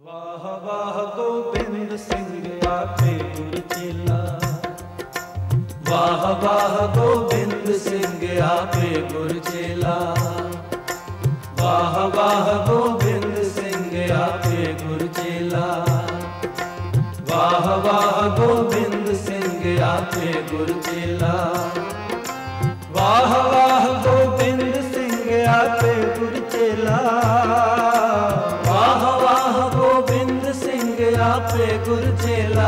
वाह वाह गोबिंद सिंह आपे गुर चेला, वाह वाह गोबिंद सिंह आपे गुर चेला, वाह वाह गोबिंद सिंह आपे गुर चेला, वाह वाह गोबिंद सिंह आपे गुर चेला, वाह वाह गोबिंद सिंह आपे गुर चेला, वाह वाह गोबिंद सिंह आपे गुर चेला,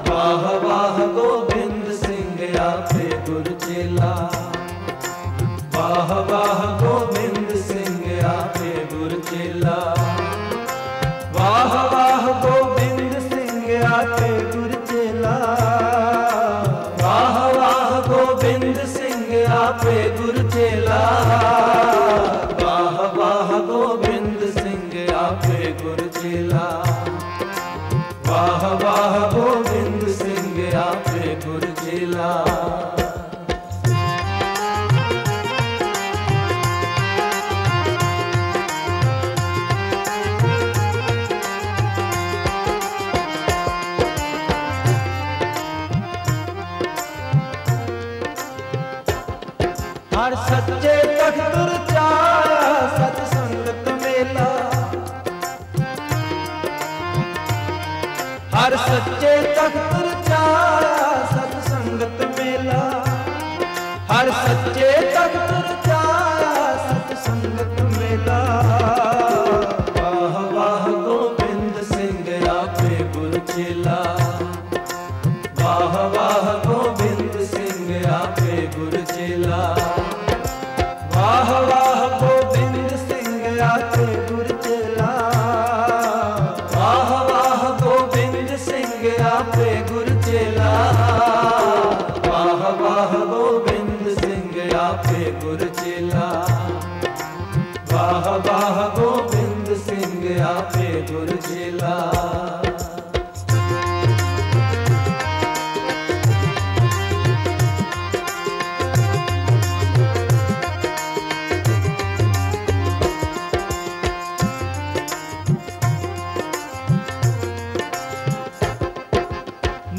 वाह वाह गोबिंद सिंह आपे गुर चेला, वाह वाह गोबिंद सिंह आपे गुर चेला, वाह वाह गोबिंद सिंह आपे गुर चेला, वाह वाह गोबिंद सिंह आपे गुर चेला, वाह वाह गोबिंद सिंह आपे गुर चेला, वाह वाह गोबिंद सिंह आपे गुर चेला। हर सच्चे तख्त चाया सत संगत मेला, हर सच्चे तख्त चाया सत संगत मेला, हर सच्चे तख्त चाया सत संगत मेला, वाह वाह गोबिंद सिंह आपे गुर चेला, वाह वाह गोबिंद सिंह आपे गुर चेला, वाह वाह गोबिंद सिंह आपे गुर चेला, वाह वाह गोबिंद सिंह आपे गुर चेला, वाह वाह गोबिंद सिंह आपे गुर चेला, वाह वाह गोबिंद सिंह आपे गुर चेला।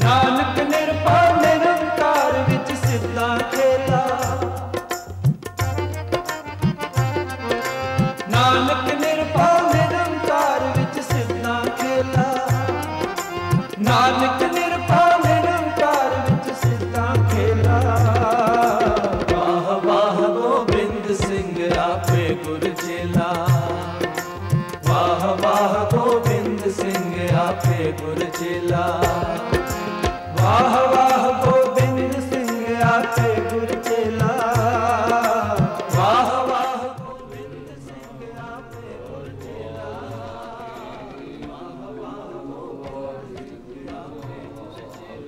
नानक निरभय निरंकार विच सिद्धा खेला, नानक निरभय निरंकार विच सिद्धा खेला, नानक निरभय निरंकार विच सिद्धा खेला, वाह वाह गोबिंद सिंह आपे गुर चेला, वाह वाह गोबिंद सिंह आपे गुर चेला, वाह वाह गोबिंद सिंह आपे गुर चेला, वाह वाह गोबिंद सिंह आपे गुर चेला, वाह वाह गोबिंद सिंह आपे गुर चेला,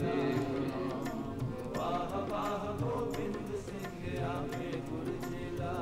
वाह वाह गोबिंद सिंह आपे गुर चेला।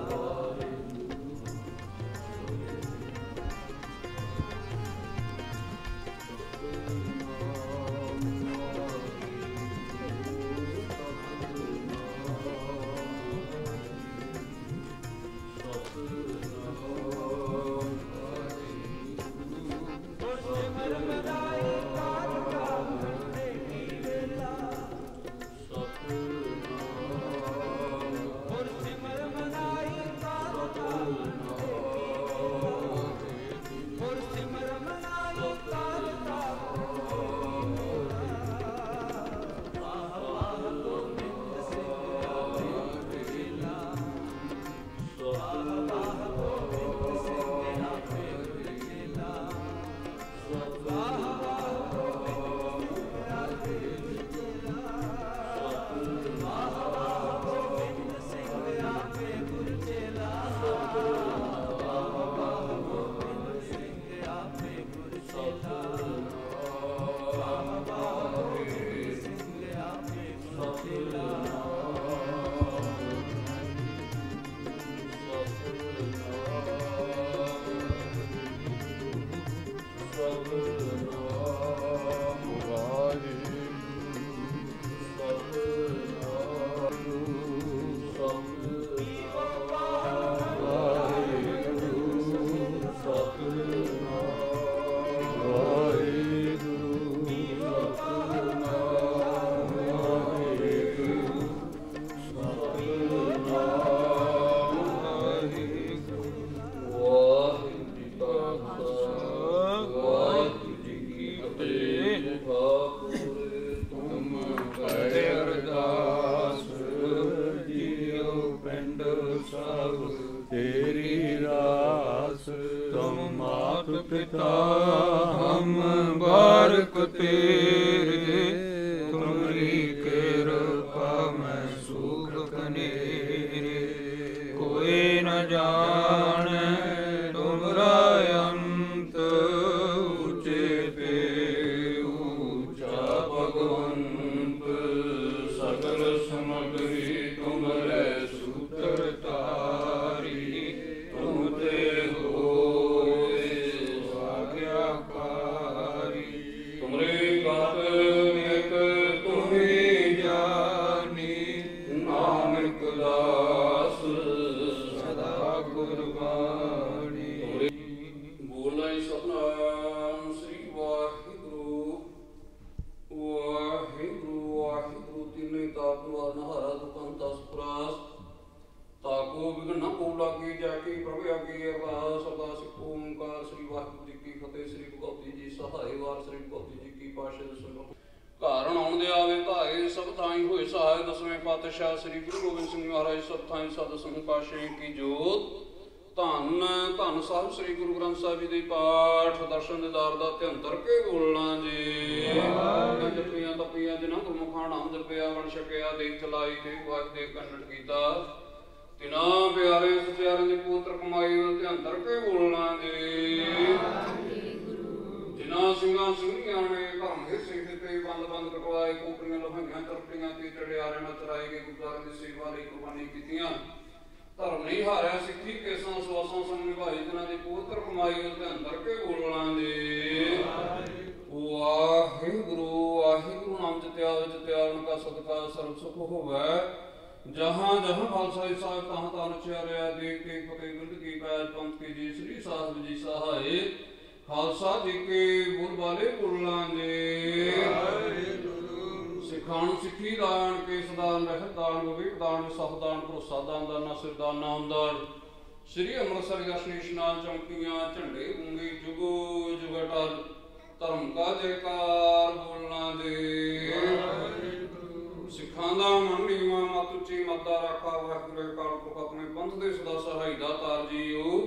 ਵਾਹਿਗੁਰੂ ਜੀ ਕੀ ਫਤਿਹ। ਤੁਮ ਪੜ੍ਹੇ ਅਰਦਾਸ ਜੀਉ ਪਿੰਡ ਸਭ ਤੇਰੀ ਰਾਸ। ਤੁਮ ਮਾਤ ਪਿਤਾ ਹਮ ਬਾਰਕ ਤੇਰੇ। ਤੁਮਰੀ ਕਿਰਪਾ ਮੈਂ ਸੁਖ ਕਨੇਰੇ। ਕੋਈ ਨ ਜਾਣੈ ਤੁਮਰਾ ਅੰਤ। ਉੱਚੇ ਤੇ ਉੱਚਾ ਭਗਵੰਤ। ਸਗਲ ਸਮਗਰੀ ਤੁਮਰੇ ਸੂਤਰ ਤਾਰੀ। ਤੁਮ ਤੇ ਹੋਏ ਆਗਿਆਕਾਰੀ। ਤੁਮਰੇ ਗਤ ਇਕ ਤੁਮੀ ਜਾਨੀ। ਨਾਨਕ ਦਾਸ ਸਦਾ ਕੁਰਬਾਨੀ। ਬੋਲੇ ਸਤਨਾਮ ਸ੍ਰੀ ਵਾਹਿਗੁਰੂ। ਵਾਹਿਗੁਰੂ ਵਾਹਿਗੁਰੂ ਤਿਨੇ ਤਾਪ ਨਹਾਰਾ ਦੁਕੰਤ ਅਸਪਰਾਸ। ਤਾਕੋ ਵਿਗਨ ਨਾ ਕੋ ਲਾਗੀ ਜਾ ਕੇ ਪ੍ਰਭ ਆਗੇ ਅਰਦਾਸ। ਅਰਦਾਸ ਓੰਕਾਰ ਸ੍ਰੀ ਵਾਹਿਗੁਰੂ ਜੀ ਕੀ ਫਤਿਹ। ਸ੍ਰੀ ਭਗਵਤੀ ਜੀ ਸਹਾਇ ਵਾਰ। ਸ੍ਰੀ ਭਗਵਤੀ ਜੀ ਕੀ ਪਾਸ਼ਾ ਸੁਣੋ। ਘਰ ਆਉਣ ਦੇ ਆਵੇ ਧਾਏ ਸਭ ਥਾਈ ਹੋਏ ਸਹਾਇ। ਦਸਵੇਂ ਪਾਤਸ਼ਾਹ ਸ੍ਰੀ ਗੁਰੂ ਗੋਬਿੰਦ ਸਿੰਘ ਮਹਾਰਾਜ ਸਭ ਥਾਈ ਸਦ ਸੰਗ ਪਾਸ਼ੇ ਕੀ ਜੋਤ। ਧੰਨ ਧੰਨ ਸਾਹਿਬ ਸ੍ਰੀ ਗੁਰੂ ਗ੍ਰੰਥ ਸਾਹਿਬ ਜੀ ਦੇ ਪਾਠ ਦਰਸ਼ਨ ਦੀਦਾਰ ਦਾ ਧਿਆਨ ਕੇ ਬੋਲਣਾ ਜੀ। ਜਪੀਆਂ ਤਪੀਆਂ ਜਿਨ੍ਹਾਂ ਗੁਰਮੁਖਾਂ ਨਾਮ ਜਪਿਆ ਵਣ ਛਕਿਆ ਦੇਖ ਚਲਾਈ ਤੇ ਵਾਜ ਦੇ ਕੰਨਟ ਕੀਤਾ। ਤਿਨਾ ਪਿਆਰੇ ਸਚਿਆਰੇ ਦੇ ਪੁੱਤਰ ਕਮਾਈ ਦਾ ਧਿਆਨ ਕੇ ਬੋਲਣਾ ਜੀ। ਜਿਨ੍ਹਾਂ ਸਿੰਘਾਂ ਸਿੰਘੀਆਂ ਨੇ ਧਰਮ ਹਿੱਸੇ ਦਿੱਤੇ ਬੰਦ ਬੰਦ ਕਟਵਾਏ। ਕੋਪਰੀਆਂ ਲਹਾਈਆਂ ਤਰਪੀਆਂ ਤੇ ਚੜਿਆਰੇ ਨਾਲ ਚਰਾਏ ਗਏ। ਗੁਰਦੁਆਰੇ ਦੀ ਸੇਵਾ ਲਈ ਕੁਰਬਾਨੀ ਕੀਤੀਆਂ। ਧਰਮ ਨਹੀਂ ਹਾਰਿਆ ਸਿੱਖੀ ਕੇਸਾਂ ਸਵਾਸਾਂ ਸੰਗ ਨਿਭਾਈ। ਜਿਨ੍ਹਾਂ ਦੀ ਪੁੱਤਰ ਕਮਾਈ ਉਹ ਧਿਆਨ ਕੇ ਬੋਲਣਾ ਜੀ। ਵਾਹਿਗੁਰੂ ਵਾਹਿਗੁਰੂ ਨਾਮ ਜਪਿਆ ਵਿੱਚ ਤਿਆਰਨ ਕਾ ਸਦਕਾ ਸਰਬ ਸੁਖ ਹੋਵੇ। ਜਹਾਂ ਜਹਾਂ ਖਾਲਸਾ ਸਾਹਿਬ ਤਹਾਂ ਤਾਂ ਨਚਿਆਰਿਆ। ਦੇਖ ਕੇ ਫਤਿਹ ਗੁਰਦ ਕੀ ਪੈਜ ਪੰਥ ਕੀ ਜੀ। ਸ੍ਰੀ ਸਾਹਿਬ ਜੀ ਸਹਾਏ ਖਾਲਸਾ ਜੀ ਕੇ ਬੋਲ ਵਾਲੇ ਬੋਲਾਂ ਦੇ। ਸਿੱਖਾਂ ਨੂੰ ਸਿੱਖੀ ਦਾਨ ਕੇਸ ਦਾਨ ਰਹਿਤ ਦਾਨ ਵਿਵੇਕ ਦਾਨ ਵਿਸਾਖ ਦਾਨ ਭਰੋਸਾ ਦਾਨ ਦਾਨਾ ਸਿਰ ਦਾਨ ਨਾਮ ਦਾਨ। ਸ੍ਰੀ ਅੰਮ੍ਰਿਤਸਰ ਦਰਸ਼ਨ ਇਸ਼ਨਾਨ ਚੌਂਕੀਆਂ ਝੰਡੇ ਗੂੰਗੇ ਜੁਗੋ ਜੁਗਟਲ। ਧਰਮ ਕਾ ਜੈਕਾਰ ਬੋਲਣਾ ਦੇ। ਸਿੱਖਾਂ ਦਾ ਮਨ ਨੀਵਾਂ ਮਤ ਉੱਚੀ ਮੱਦਾ ਰਾਖਾ। ਵਾਹਿਗੁਰੂ ਅਕਾਲ ਪੁਰਖ ਆਪਣੇ ਪੰਥ ਦੇ ਸਦਾ ਸਹਾਈ ਦਾਤਾਰ ਜੀਓ।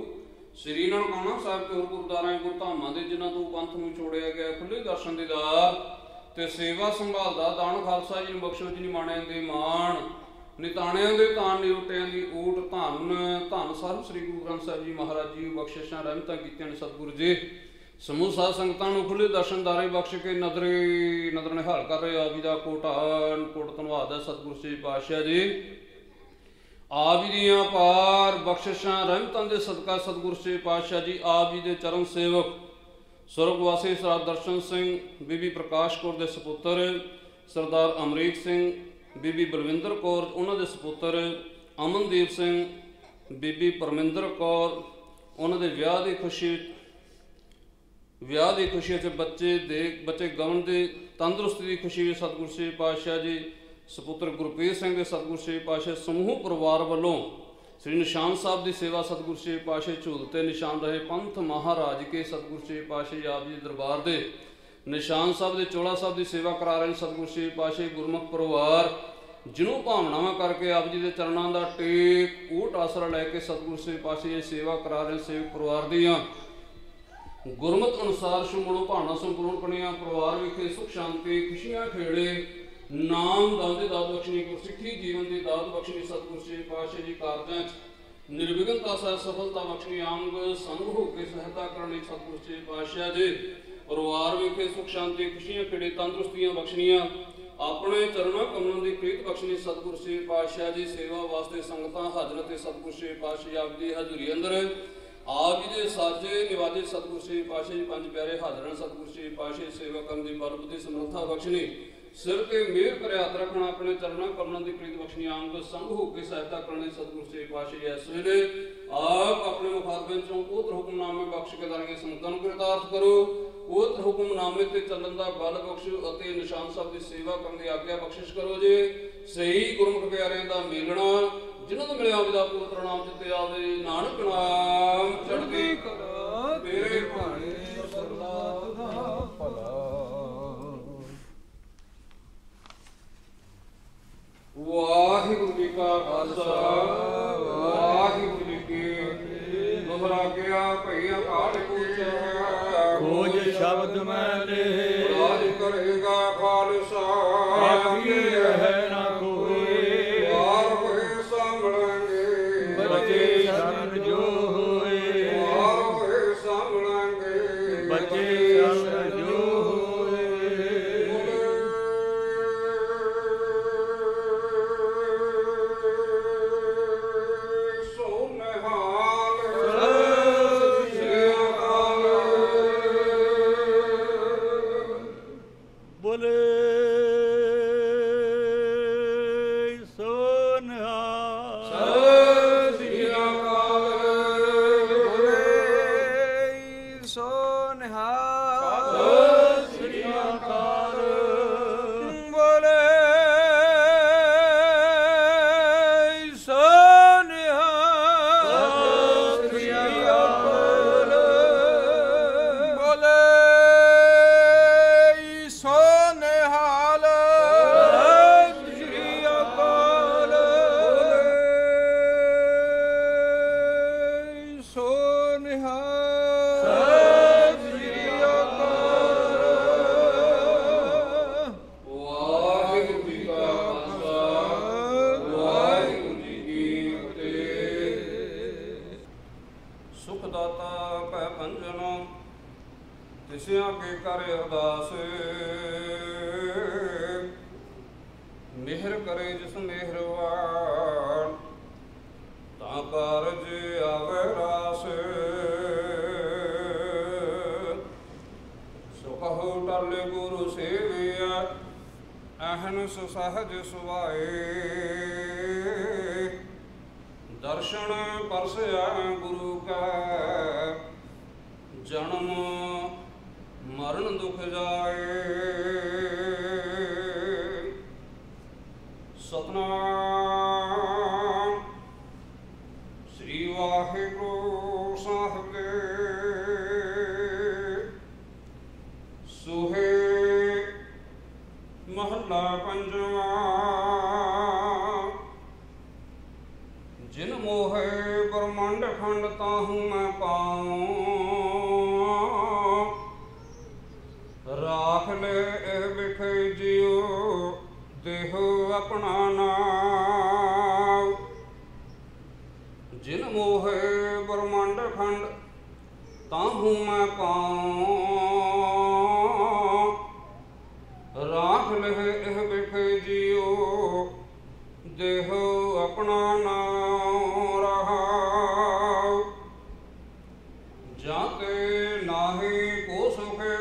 ਸ੍ਰੀ ਨਨਕਾਣਾ ਸਾਹਿਬ ਤੇ ਹੋਰ ਗੁਰਦੁਆਰਿਆਂ ਗੁਰਧਾਮਾਂ ਦੇ ਜਿਨ੍ਹਾਂ ਤੋਂ ਪੰਥ ਨੂੰ ਛੋੜਿਆ ਗਿਆ ਖੁੱਲੇ ਦਰਸ਼ਨ ਦੀਦਾਰ ਤੇ ਸੇਵਾ ਸੰਭਾਲਦਾ ਦਾਨ ਖਾਲਸਾ ਜੀ ਨੂੰ ਬਖਸ਼ੋ ਜੀ ਨਿਮਾਣਿਆਂ ਦੇ ਮਾਣ। ਨਿਤਾਣਿਆਂ ਦੇ ਤਾਣ ਨਿਉਟਿਆਂ ਦੀ ਊਟ। ਧੰਨ ਧੰਨ ਸਾਹਿਬ ਸ੍ਰੀ ਗੁਰੂ ਗ੍ਰੰਥ ਸਾਹਿਬ ਜੀ ਮਹਾਰਾਜ ਜੀ ਬਖਸ਼ਿਸ਼ਾਂ ਰਹਿਮਤਾਂ ਕੀਤੀਆਂ ਨੇ ਸਤਿਗੁਰੂ ਜੀ। ਸਮੂਹ ਸਾਧ ਸੰਗਤਾਂ ਨੂੰ ਖੁੱਲੇ ਦਰਸ਼ਨਦਾਰੇ ਬਖਸ਼ ਕੇ ਨਦਰ ਨਿਹਾਲ ਕਰ ਰਹੇ ਆਪ ਜੀ ਦਾ ਕੋਟ ਧੰਨਵਾਦ ਹੈ ਸਤਿਗੁਰੂ ਸ੍ਰੀ ਪਾਤਸ਼ਾਹ ਜੀ। ਆਪ ਜੀ ਦੀਆਂ ਪਾਰ ਬਖਸ਼ਿਸ਼ਾਂ ਰਹਿਮਤਾਂ ਦੇ ਸਦਕਾ ਸਤਿਗੁਰੂ ਸ੍ਰੀ ਪਾਤਸ਼ਾਹ ਜੀ ਆਪ ਜੀ ਦੇ ਚਰਨ ਸੇਵਕ ਸੁਰਗਵਾਸੀ ਸਰਦਾਰ ਦਰਸ਼ਨ ਸਿੰਘ ਬੀਬੀ ਪ੍ਰਕਾਸ਼ ਕੌਰ ਦੇ ਸਪੁੱਤਰ ਸਰਦਾਰ ਅਮਰੀਕ ਸਿੰਘ ਬੀਬੀ ਬਲਵਿੰਦਰ ਕੌਰ ਉਹਨਾਂ ਦੇ ਸਪੁੱਤਰ ਅਮਨਦੀਪ ਸਿੰਘ ਬੀਬੀ ਪਰਮਿੰਦਰ ਕੌਰ ਉਹਨਾਂ ਦੇ ਵਿਆਹ ਦੀ ਖੁਸ਼ੀ 'ਚ ਬੱਚੇ ਗਾਉਣ ਦੇ ਤੰਦਰੁਸਤੀ ਦੀ ਖੁਸ਼ੀ ਵਿੱਚ ਸਤਿਗੁਰੂ ਸ੍ਰੀ ਪਾਤਸ਼ਾਹ ਜੀ ਸਪੁੱਤਰ ਗੁਰਪ੍ਰੀਤ ਸਿੰਘ ਦੇ ਸਤਿਗੁਰੂ ਸ੍ਰੀ ਪਾਤਸ਼ਾਹ ਸਮੂਹ ਪਰਿਵਾਰ ਵੱਲੋਂ ਸ੍ਰੀ ਨਿਸ਼ਾਨ ਸਾਹਿਬ ਦੀ ਸੇਵਾ ਸਤਿਗੁਰੂ ਸ੍ਰੀ ਪਾਤਸ਼ਾਹ ਝੂਲ ਤੇ ਨਿਸ਼ਾਨ ਰਹੇ ਪੰਥ ਮਹਾਰਾਜ ਕੇ ਸਤਿਗੁਰੂ ਸ੍ਰੀ ਪਾਤਸ਼ਾਹ ਆਪ ਜੀ ਦਰਬਾਰ ਦੇ ਨਿਸ਼ਾਨ ਸਾਹਿਬ ਦੇ ਚੋਲਾ ਸਾਹਿਬ ਦੀ ਸੇਵਾ ਕਰਾ ਰਹੇ ਸਤਿਗੁਰੂ ਸ੍ਰੀ ਪਾਤਸ਼ਾਹ ਗੁਰਮੁਖ ਪਰਿਵਾਰ ਜਿਹਨੂੰ ਭਾਵਨਾਵਾਂ ਕਰਕੇ ਆਪ ਜੀ ਦੇ ਚਰਨਾਂ ਦਾ ਟੇਕ ਊਟ ਆਸਰਾ ਲੈ ਕੇ ਸਤਿਗੁਰੂ ਸ੍ਰੀ ਪਾਤਸ਼ਾਹ ਜੀ ਸੇਵਾ ਕਰਾ ਰਹੇ ਸੇਵਕ ਪਰਿਵਾਰ ਦੀਆਂ ਗੁਰਮਤ ਅਨੁਸਾਰ ਸ਼ੁਭਣੋਂ ਭਾਵਨਾ ਸੰਪੂਰਨ ਕਣੀਆਂ ਪਰਿਵਾਰ ਵਿਖੇ ਸੁਖ ਸ਼ਾਂਤੀ ਖੁਸ਼ੀਆਂ ਖੇੜੇ ਨਾਮ ਦਾਨ ਦੀ ਦਾਤ ਬਖਸ਼ਣੀ ਗੁਰਸਿੱਖੀ ਜੀਵਨ ਦੀ ਦਾਤ ਬਖਸ਼ਣੀ ਸਤਿਗੁਰੂ ਸ੍ਰੀ ਪਾਤਸ਼ਾਹ ਜੀ ਕਾਰਜਾਂ 'ਚ ਨਿਰਵਿਘਨਤਾ ਸਹਿ ਸਫਲਤਾ ਬਖਸ਼ਣੀ ਅੰਗ ਸੰਗ ਹੋ ਕੇ ਸਹਾਇਤਾ ਕਰਨੀ ਸਤਿਗੁਰੂ ਸ੍ਰੀ ਪਾਤਸ਼ਾਹ ਜੀ ਪਰਿਵਾਰ ਵਿਖੇ ਸੁਖ ਸ਼ਾਂਤੀ ਖੁਸ਼ੀਆਂ ਖੇੜੇ ਤੰਦਰੁਸਤੀਆਂ ਬਖਸ਼ਣੀਆਂ ਆਪਣੇ ਚਰਨਾਂ ਕਮਲਾਂ ਦੀ ਪ੍ਰੀਤ ਬਖਸ਼ਣੀ ਸਤਿਗੁਰੂ ਸ੍ਰੀ ਪਾਤਸ਼ਾਹ ਜੀ ਸੇਵਾ ਵਾਸਤੇ ਸੰਗਤਾਂ ਹਾਜ਼ਰ ਤੇ ਸਤਿਗੁਰੂ ਸ੍ਰੀ ਪਾਤਸ਼ਾਹ ਆਪ ਦੀ ਹਜ਼ੂਰੀ ਅੰਦਰ ਆਪ ਜੀ ਦੇ ਸਾਜੇ ਨਿਵਾਜੇ ਸਤਿਗੁਰੂ ਸ੍ਰੀ ਪਾਤਸ਼ਾਹ ਜੀ ਪੰਜ ਪਿਆਰੇ ਹਾਜ਼ਰਾਂ ਸਤਿਗੁਰੂ ਸ੍ਰੀ ਪਾਤਸ਼ਾਹ ਸੇਵਾ ਕਰਨ ਦੀ ਬਲ ਬੁੱਧੀ ਸਮਰੱਥਾ ਬਖਸ਼ਣੀ ਸਿਰ ਤੇ ਮਿਹਰ ਕਰੇ ਹੱਥ ਰੱਖਣਾ ਆਪਣੇ ਚਰਨਾਂ ਕਮਲਾਂ ਦੀ ਪ੍ਰੀਤ ਬਖਸ਼ਣੀ ਅੰਗ ਸੰਗ ਹੋ ਕੇ ਸਹਾਇਤਾ ਕਰਨੀ ਸਤਿਗੁਰੂ ਸ੍ਰੀ ਪਾਤਸ਼ਾਹ ਇਸ ਵੇਲੇ ਆਪ ਆਪਣੇ ਮੁਖਾਤਬਾਂ ਚੋਂ ਉਹ ਹੁਕਮਨਾਮੇ ਬਖਸ਼ ਕੇ ਦਾਂਗੇ ਸੰਗਤਾਂ ਨੂੰ ਕਿਰਤਾਰਥ ਕਰੋ ਉਹ ਹੁਕਮਨਾਮੇ ਤੇ ਚੱਲਣ ਦਾ ਬਲ ਬਖਸ਼ੋ ਅਤੇ ਨਿਸ਼ਾਨ ਸਾਹਿਬ ਦੀ ਸੇਵਾ ਕਰਨ ਦੀ ਆਗਿਆ ਬਖਸ਼ਿਸ਼ ਕਰੋ ਜੀ ਸਹੀ ਗੁਰਮੁਖ ਪਿਆਰਿਆਂ ਦਾ ਮਿਲਣਾ ਜਿਨ੍ਹਾਂ ਨੂੰ ਮਿਲਿਆ ਉਹਦਾ ਪਵਿੱਤਰ ਨਾਮ ਜਿੱਤੇ ਆਵੇ ਨਾਨਕ ਨਾਮ ਚੜ੍ਹਦੀ ਕਲਾ ਤੇਰੇ ਪਦ ਮੈਲੇ ਰਾਜ ਕਰੇਗਾ ਖਾਲਸਾ ਆਖੀ ਰਹਿ ਨਾ ਕੋਈ ਵਾਰ ਹੋਏ ਸਾਂਭਲਾਂਗੇ ਬੱਚੇ ਸ਼ਰਨ ਜੋ ਹੋਏ ਵਾਰ ਹੋਏ ਸਾਂਭਲਾਂਗੇ ਬੱਚੇ ਸ਼ਰਨ ਜੋ ਹੋਏ ਸੋ ਨਿਹਾਲ ਸਤਿ ਸ੍ਰੀ ਅਕਾਲ ਬੋਲੇ ਸੋ ਨਿਹਾਲ ਸਤਿ ਸ੍ਰੀ ਅਕਾਲ ਬੋਲੇ ਸੋ ਨਿਹਾਲ ਸਤਿ ਸ੍ਰੀ ਅਕਾਲ ਬੋਲੇ ਸੋ ਨਿਹਾਲ ਸਤਿ ਸ੍ਰੀ ਅਕਾਲ ਬੋਲੇ ਸੋ ਨਿਹਾਲ ਸਤਿ ਸ੍ਰੀ ਅਕਾਲ ਸੋ ਨਿਹਾਲ ਸਤਿ ਸ੍ਰੀ ਅਕਾਲ ਵਾਹਿਗੁਰੂ ਜੀ ਕਾ ਖਾਲਸਾ ਵਾਹਿਗੁਰੂ ਜੀ ਕੀ ਫਤਿਹ ਸੁਖ ਦਾਤਾ ਭੈ ਭੰਜਨੋ ਤਿਸਿਆਂ ਕੇ ਕਰ ਅਰਦਾਸ ਮਿਹਰ ਕਰੇ ਜਿਸ ਮਿਹਰਵਾਨ ਤਾਂ ਕਾਰਜ ਆਵੇ ਰਾਸ ਸੁਖਹੁ ਟਲ ਗੁਰੂ ਸੇਵਿਆ ਅਹਨਸ ਸਹਜ ਸੁਭਾਏ ਦਰਸ਼ਨ ਪਰਸਿਆ ਗੁਰੂ ਕਾ ਜਨਮ ਮਰਨ ਦੁਖ ਜਾਏ ਸਤਨਾਮ ਸ੍ਰੀ ਵਾਹਿਗੁਰੂ ਸਾਹਿਬ ਦੇ ਸੁਹੇ ਮਹੱਲਾ ਪੰਜਵਾਂ ਜਿਨ ਮੋਹੇ ਬ੍ਰਹਮੰਡ ਖੰਡ ਤਾਹੂ ਮੈਂ ਪਾਉ ਰਾਖ ਲੈ ਇਹ ਵਿਖੇ ਜਿਉ ਦੇਹੁ ਆਪਣਾ ਨਾਮ ਜਿਨ ਮੋਹੇ ਬ੍ਰਹਮੰਡ ਖੰਡ ਤਾਹੂ ਮੈਂ ਪਾਉ ਰਾਖ ਲੈ ਇਹ ਵਿਖੇ ਜਿਉ ਦੇਹੁ ਆਪਣਾ ਨਾਮ ਰਹਾਉ ਜਾਂ ਤੇ ਨਾਹੀ ਕੋ ਸੁਖੇ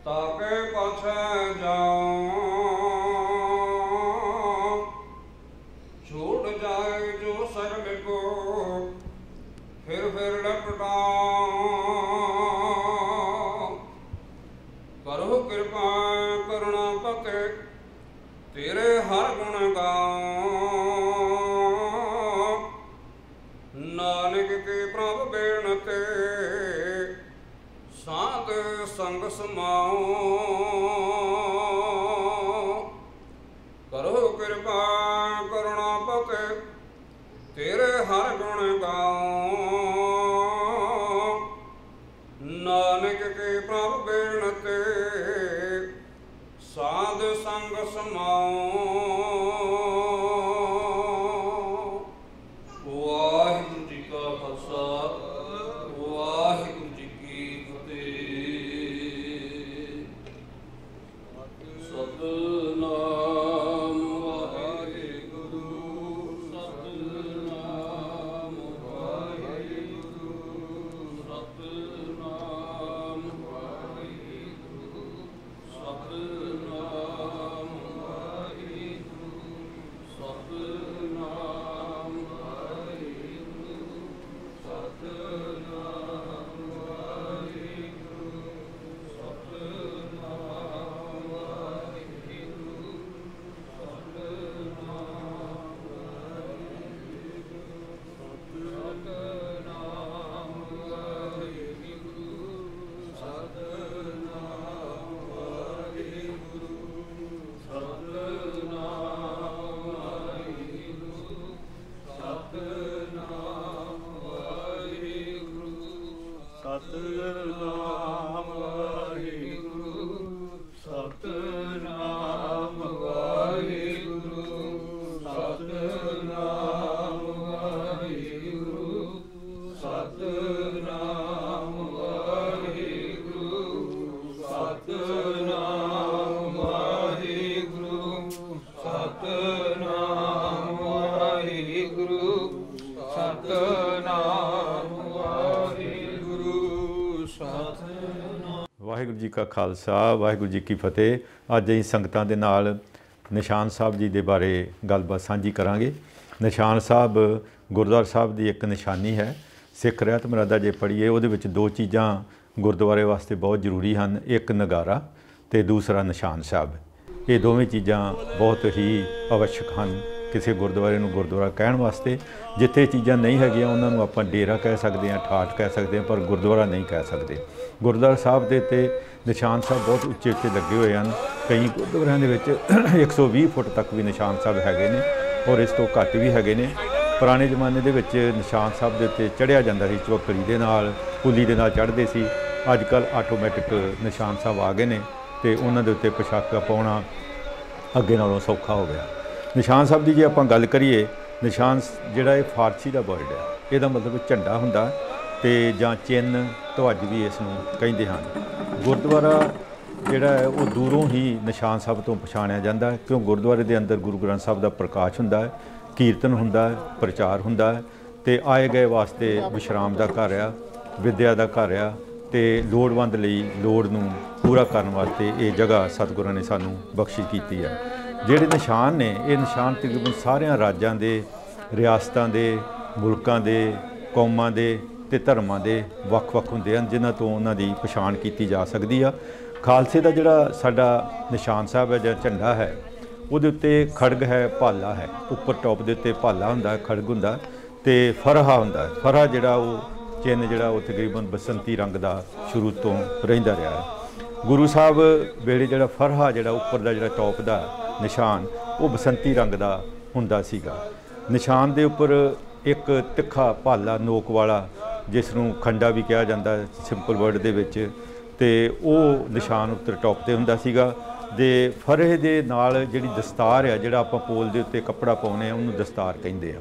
ਤਾਕੇ ਪਾਛੈ ਜਾਉ ਛੋੜ ਜਾਏ ਜੋ ਸਗਲ ਕੋ ਫਿਰ ਲਪਟਾਉ ਕਰੋ ਕਿਰਪਾ ਕਰੁਣਾ ਪਤੇ ਤੇਰੇ ਹਰ ਗੁਣ ਗਾਉ ਨਾਨਕ ਕੇ ਪ੍ਰਭ ਬੇਨਤੇ ਸਾਧ ਸੰਗ ਸਮਾਉ ਕਰੋ ਕਿਰਪਾ ਕਰੁਣਾ ਪਤੇ ਤੇਰੇ ਹਰ ਗੁਣ ਗਾਉ ਨਾਨਕ ਕੇ ਪ੍ਰਭ ਬੇਨਤੇ ਸਾਧ ਸੰਗ ਸਮਾਉ ਵਾਹਿਗੁਰੂ ਜੀ ਕਾ ਖਾਲਸਾ ਵਾਹਿਗੁਰੂ ਜੀ ਕੀ ਫਤਿਹ ਸਤਨਾਮ ਵਾਹਿਗੁਰੂ ਸਤਨਾਮ ਵਾਹਿਗੁਰੂ ਸਤਨਾਮ ਵਾਹਿਗੁਰੂ ਸਤਨਾਮ ਵਾਹਿਗੁਰੂ ਸਤਨਾਮ ਵਾਹਿਗੁਰੂ ਸਤਨਾਮ ਵਾਹਿਗੁਰੂ ਸਤਨਾਮ ਵਾਹਿਗੁਰੂ ਸਤਨਾਮ ਵਾਹਿਗੁਰੂ ਸਤਨਾਮ ਵਾਹਿਗੁਰੂ ਸਤਨਾਮ ਵਾਹਿਗੁਰੂ ਸਤਨਾਮ ਵਾਹਿਗੁਰੂ ਸਤਨਾਮ। ਵਾਹਿਗੁਰੂ ਜੀ ਕਾ ਖਾਲਸਾ ਵਾਹਿਗੁਰੂ ਜੀ ਕੀ ਫਤਿਹ। ਅੱਜ ਅਸੀਂ ਸੰਗਤਾਂ ਦੇ ਨਾਲ ਨਿਸ਼ਾਨ ਸਾਹਿਬ ਜੀ ਦੇ ਬਾਰੇ ਗੱਲਬਾਤ ਸਾਂਝੀ ਕਰਾਂਗੇ। ਨਿਸ਼ਾਨ ਸਾਹਿਬ ਗੁਰਦੁਆਰਾ ਸਾਹਿਬ ਦੀ ਇੱਕ ਨਿਸ਼ਾਨੀ ਹੈ। ਸਿੱਖ ਰਹਿਤ ਮਰਾਦਾ ਜੇ ਪੜ੍ਹੀਏ ਉਹਦੇ ਵਿੱਚ ਦੋ ਚੀਜ਼ਾਂ ਗੁਰਦੁਆਰੇ ਵਾਸਤੇ ਬਹੁਤ ਜ਼ਰੂਰੀ ਹਨ, ਇੱਕ ਨਗਾਰਾ ਅਤੇ ਦੂਸਰਾ ਨਿਸ਼ਾਨ ਸਾਹਿਬ। ਇਹ ਦੋਵੇਂ ਚੀਜ਼ਾਂ ਬਹੁਤ ਹੀ ਆਵਸ਼ਕ ਹਨ ਕਿਸੇ ਗੁਰਦੁਆਰੇ ਨੂੰ ਗੁਰਦੁਆਰਾ ਕਹਿਣ ਵਾਸਤੇ। ਜਿੱਥੇ ਚੀਜ਼ਾਂ ਨਹੀਂ ਹੈਗੀਆਂ ਉਹਨਾਂ ਨੂੰ ਆਪਾਂ ਡੇਰਾ ਕਹਿ ਸਕਦੇ ਹਾਂ, ਠਾਠ ਕਹਿ ਸਕਦੇ ਹਾਂ, ਪਰ ਗੁਰਦੁਆਰਾ ਨਹੀਂ ਕਹਿ ਸਕਦੇ। ਗੁਰਦੁਆਰਾ ਸਾਹਿਬ ਦੇ ਉੱਤੇ ਨਿਸ਼ਾਨ ਸਾਹਿਬ ਬਹੁਤ ਉੱਚੇ ਉੱਚੇ ਲੱਗੇ ਹੋਏ ਹਨ। ਕਈ ਗੁਰਦੁਆਰਿਆਂ ਦੇ ਵਿੱਚ 120 ਫੁੱਟ ਤੱਕ ਵੀ ਨਿਸ਼ਾਨ ਸਾਹਿਬ ਹੈਗੇ ਨੇ ਔਰ ਇਸ ਤੋਂ ਘੱਟ ਵੀ ਹੈਗੇ ਨੇ। ਪੁਰਾਣੇ ਜ਼ਮਾਨੇ ਦੇ ਵਿੱਚ ਨਿਸ਼ਾਨ ਸਾਹਿਬ ਦੇ ਉੱਤੇ ਚੜ੍ਹਿਆ ਜਾਂਦਾ ਸੀ, ਚੌਕੜੀ ਦੇ ਨਾਲ, ਪੁਲੀ ਦੇ ਨਾਲ ਚੜ੍ਹਦੇ ਸੀ। ਅੱਜ ਕੱਲ੍ਹ ਆਟੋਮੈਟਿਕ ਨਿਸ਼ਾਨ ਸਾਹਿਬ ਆ ਗਏ ਨੇ ਅਤੇ ਉਹਨਾਂ ਦੇ ਉੱਤੇ ਪੋਸ਼ਾਕਾਂ ਪਾਉਣਾ ਅੱਗੇ ਨਾਲੋਂ ਸੌਖਾ ਹੋ ਗਿਆ। ਨਿਸ਼ਾਨ ਸਾਹਿਬ ਦੀ ਜੇ ਆਪਾਂ ਗੱਲ ਕਰੀਏ, ਨਿਸ਼ਾਨ ਜਿਹੜਾ ਇਹ ਫਾਰਸੀ ਦਾ ਵਰਡ ਹੈ, ਇਹਦਾ ਮਤਲਬ ਝੰਡਾ ਹੁੰਦਾ ਅਤੇ ਜਾਂ ਚਿੰਨ੍ਹ, ਧਵਜ ਵੀ ਇਸ ਨੂੰ ਕਹਿੰਦੇ ਹਨ। ਗੁਰਦੁਆਰਾ ਜਿਹੜਾ ਹੈ ਉਹ ਦੂਰੋਂ ਹੀ ਨਿਸ਼ਾਨ ਸਾਹਿਬ ਤੋਂ ਪਛਾਣਿਆ ਜਾਂਦਾ ਹੈ, ਕਿਉਂ ਗੁਰਦੁਆਰੇ ਦੇ ਅੰਦਰ ਗੁਰੂ ਗ੍ਰੰਥ ਸਾਹਿਬ ਦਾ ਪ੍ਰਕਾਸ਼ ਹੁੰਦਾ ਹੈ, ਕੀਰਤਨ ਹੁੰਦਾ ਹੈ, ਪ੍ਰਚਾਰ ਹੁੰਦਾ ਹੈ ਅਤੇ ਆਏ ਗਏ ਵਾਸਤੇ ਵਿਸ਼ਰਾਮ ਦਾ ਘਰ ਆ, ਵਿੱਦਿਆ ਦਾ ਘਰ ਆ ਅਤੇ ਲੋੜਵੰਦ ਲਈ ਲੋੜ ਨੂੰ ਪੂਰਾ ਕਰਨ ਵਾਸਤੇ ਇਹ ਜਗ੍ਹਾ ਸਤਿਗੁਰਾਂ ਨੇ ਸਾਨੂੰ ਬਖਸ਼ਿਸ਼ ਕੀਤੀ ਹੈ। ਜਿਹੜੇ ਨਿਸ਼ਾਨ ਨੇ ਇਹ ਨਿਸ਼ਾਨ ਤਕਰੀਬਨ ਸਾਰਿਆਂ ਰਾਜਾਂ ਦੇ, ਰਿਆਸਤਾਂ ਦੇ, ਮੁਲਕਾਂ ਦੇ, ਕੌਮਾਂ ਦੇ ਅਤੇ ਧਰਮਾਂ ਦੇ ਵੱਖ-ਵੱਖ ਹੁੰਦੇ ਹਨ, ਜਿਨ੍ਹਾਂ ਤੋਂ ਉਹਨਾਂ ਦੀ ਪਛਾਣ ਕੀਤੀ ਜਾ ਸਕਦੀ ਆ। ਖਾਲਸੇ ਦਾ ਜਿਹੜਾ ਸਾਡਾ ਨਿਸ਼ਾਨ ਸਾਹਿਬ ਹੈ ਜਾਂ ਝੰਡਾ ਹੈ, ਉਹਦੇ ਉੱਤੇ ਖੜਗ ਹੈ, ਭਾਲਾ ਹੈ। ਉੱਪਰ ਟੌਪ ਦੇ ਉੱਤੇ ਭਾਲਾ ਹੁੰਦਾ, ਖੜਗ ਹੁੰਦਾ ਅਤੇ ਫਰਹਾ ਹੁੰਦਾ। ਫਰਹਾ ਜਿਹੜਾ ਉਹ ਚਿੰਨ੍ਹ ਜਿਹੜਾ ਉਹ ਤਕਰੀਬਨ ਬਸੰਤੀ ਰੰਗ ਦਾ ਸ਼ੁਰੂ ਤੋਂ ਰਹਿੰਦਾ ਰਿਹਾ ਹੈ। ਗੁਰੂ ਸਾਹਿਬ ਵੇਲੇ ਜਿਹੜਾ ਫਰਹਾ ਜਿਹੜਾ ਉੱਪਰ ਦਾ ਜਿਹੜਾ ਟੌਪ ਦਾ ਨਿਸ਼ਾਨ ਉਹ ਬਸੰਤੀ ਰੰਗ ਦਾ ਹੁੰਦਾ ਸੀਗਾ। ਨਿਸ਼ਾਨ ਦੇ ਉੱਪਰ ਇੱਕ ਤਿੱਖਾ ਭਾਲਾ ਨੋਕ ਵਾਲਾ, ਜਿਸ ਨੂੰ ਖੰਡਾ ਵੀ ਕਿਹਾ ਜਾਂਦਾ ਸਿੰਪਲ ਵਰਡ ਦੇ ਵਿੱਚ, ਅਤੇ ਉਹ ਨਿਸ਼ਾਨ ਉੱਤੇ ਟੌਪ 'ਤੇ ਹੁੰਦਾ ਸੀਗਾ। ਦੇ ਫਰਹੇ ਦੇ ਨਾਲ ਜਿਹੜੀ ਦਸਤਾਰ ਆ, ਜਿਹੜਾ ਆਪਾਂ ਪੋਲ ਦੇ ਉੱਤੇ ਕੱਪੜਾ ਪਾਉਂਦੇ ਆ, ਉਹਨੂੰ ਦਸਤਾਰ ਕਹਿੰਦੇ ਆ।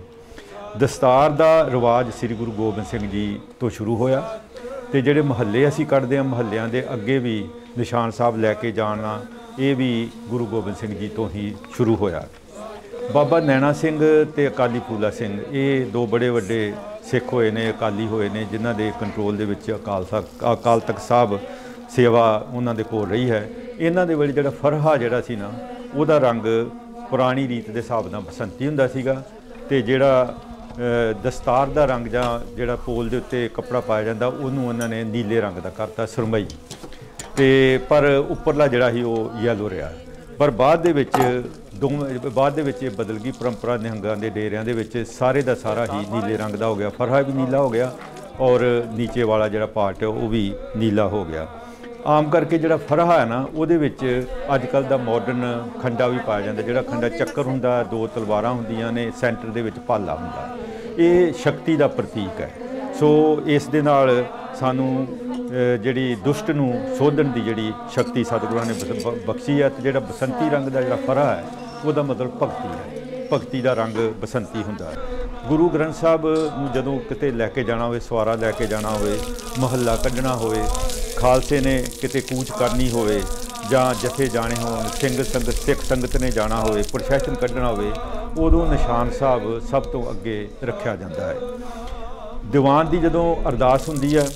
ਦਸਤਾਰ ਦਾ ਰਿਵਾਜ ਸ੍ਰੀ ਗੁਰੂ ਗੋਬਿੰਦ ਸਿੰਘ ਜੀ ਤੋਂ ਸ਼ੁਰੂ ਹੋਇਆ ਅਤੇ ਜਿਹੜੇ ਮਹੱਲੇ ਅਸੀਂ ਕੱਢਦੇ ਹਾਂ, ਮਹੱਲਿਆਂ ਦੇ ਅੱਗੇ ਵੀ ਨਿਸ਼ਾਨ ਸਾਹਿਬ ਲੈ ਕੇ ਜਾਣਾ, ਇਹ ਵੀ ਗੁਰੂ ਗੋਬਿੰਦ ਸਿੰਘ ਜੀ ਤੋਂ ਹੀ ਸ਼ੁਰੂ ਹੋਇਆ। ਬਾਬਾ ਨੈਣਾ ਸਿੰਘ ਅਤੇ ਅਕਾਲੀ ਫੂਲਾ ਸਿੰਘ ਇਹ ਦੋ ਬੜੇ ਵੱਡੇ ਸਿੱਖ ਹੋਏ ਨੇ, ਅਕਾਲੀ ਹੋਏ ਨੇ, ਜਿਨ੍ਹਾਂ ਦੇ ਕੰਟਰੋਲ ਦੇ ਵਿੱਚ ਅਕਾਲ ਤਖਤ ਸਾਹਿਬ ਸੇਵਾ ਉਹਨਾਂ ਦੇ ਕੋਲ ਰਹੀ ਹੈ। ਇਹਨਾਂ ਦੇ ਵੇਲੇ ਜਿਹੜਾ ਫਰਹਾ ਜਿਹੜਾ ਸੀ ਨਾ, ਉਹਦਾ ਰੰਗ ਪੁਰਾਣੀ ਰੀਤ ਦੇ ਹਿਸਾਬ ਨਾਲ ਬਸੰਤੀ ਹੁੰਦਾ ਸੀਗਾ ਅਤੇ ਜਿਹੜਾ ਦਸਤਾਰ ਦਾ ਰੰਗ ਜਾਂ ਜਿਹੜਾ ਪੋਲ ਦੇ ਉੱਤੇ ਕੱਪੜਾ ਪਾਇਆ ਜਾਂਦਾ, ਉਹਨੂੰ ਉਹਨਾਂ ਨੇ ਨੀਲੇ ਰੰਗ ਦਾ ਕਰਤਾ, ਸੁਰਮਈ। ਅਤੇ ਪਰ ਉੱਪਰਲਾ ਜਿਹੜਾ ਸੀ ਉਹ ਯੈਲੋ ਰਿਹਾ। ਪਰ ਬਾਅਦ ਦੇ ਵਿੱਚ ਇਹ ਬਦਲ ਗਈ ਪਰੰਪਰਾ। ਨਿਹੰਗਾਂ ਦੇ ਡੇਰਿਆਂ ਦੇ ਵਿੱਚ ਸਾਰੇ ਦਾ ਸਾਰਾ ਹੀ ਨੀਲੇ ਰੰਗ ਦਾ ਹੋ ਗਿਆ, ਫਰਹਾ ਵੀ ਨੀਲਾ ਹੋ ਗਿਆ ਔਰ ਨੀਚੇ ਵਾਲਾ ਜਿਹੜਾ ਪਾਰਟ ਹੈ ਉਹ ਵੀ ਨੀਲਾ ਹੋ ਗਿਆ। ਆਮ ਕਰਕੇ ਜਿਹੜਾ ਫਰਹਾ ਹੈ ਨਾ, ਉਹਦੇ ਵਿੱਚ ਅੱਜ ਕੱਲ੍ਹ ਦਾ ਮਾਡਰਨ ਖੰਡਾ ਵੀ ਪਾਇਆ ਜਾਂਦਾ। ਜਿਹੜਾ ਖੰਡਾ ਚੱਕਰ ਹੁੰਦਾ, ਦੋ ਤਲਵਾਰਾਂ ਹੁੰਦੀਆਂ ਨੇ, ਸੈਂਟਰ ਦੇ ਵਿੱਚ ਭਾਲਾ ਹੁੰਦਾ। ਇਹ ਸ਼ਕਤੀ ਦਾ ਪ੍ਰਤੀਕ ਹੈ। ਸੋ ਇਸ ਦੇ ਨਾਲ ਸਾਨੂੰ ਜਿਹੜੀ ਦੁਸ਼ਟ ਨੂੰ ਸੋਧਣ ਦੀ ਜਿਹੜੀ ਸ਼ਕਤੀ ਸਤਿਗੁਰਾਂ ਨੇ ਬਖਸ਼ੀ ਹੈ। ਅਤੇ ਜਿਹੜਾ ਬਸੰਤੀ ਰੰਗ ਦਾ ਜਿਹੜਾ ਫਰਹਾ ਹੈ, ਉਹਦਾ ਮਤਲਬ ਭਗਤੀ ਹੈ। ਭਗਤੀ ਦਾ ਰੰਗ ਬਸੰਤੀ ਹੁੰਦਾ ਹੈ। ਗੁਰੂ ਗ੍ਰੰਥ ਸਾਹਿਬ ਨੂੰ ਜਦੋਂ ਕਿਤੇ ਲੈ ਕੇ ਜਾਣਾ ਹੋਵੇ, ਸਵਾਰਾ ਲੈ ਕੇ ਜਾਣਾ ਹੋਵੇ, ਮਹੱਲਾ ਕੱਢਣਾ ਹੋਵੇ, ਖਾਲਸੇ ਨੇ ਕਿਤੇ ਕੂਚ ਕਰਨੀ ਹੋਵੇ ਜਾਂ ਜਥੇ ਜਾਣੇ ਹੋਣ, ਸਿੱਖ ਸੰਗਤ ਨੇ ਜਾਣਾ ਹੋਵੇ, ਪ੍ਰੋਸੈਸ਼ਨ ਕੱਢਣਾ ਹੋਵੇ, ਉਦੋਂ ਨਿਸ਼ਾਨ ਸਾਹਿਬ ਸਭ ਤੋਂ ਅੱਗੇ ਰੱਖਿਆ ਜਾਂਦਾ ਹੈ। ਦੀਵਾਨ ਦੀ ਜਦੋਂ ਅਰਦਾਸ ਹੁੰਦੀ ਹੈ,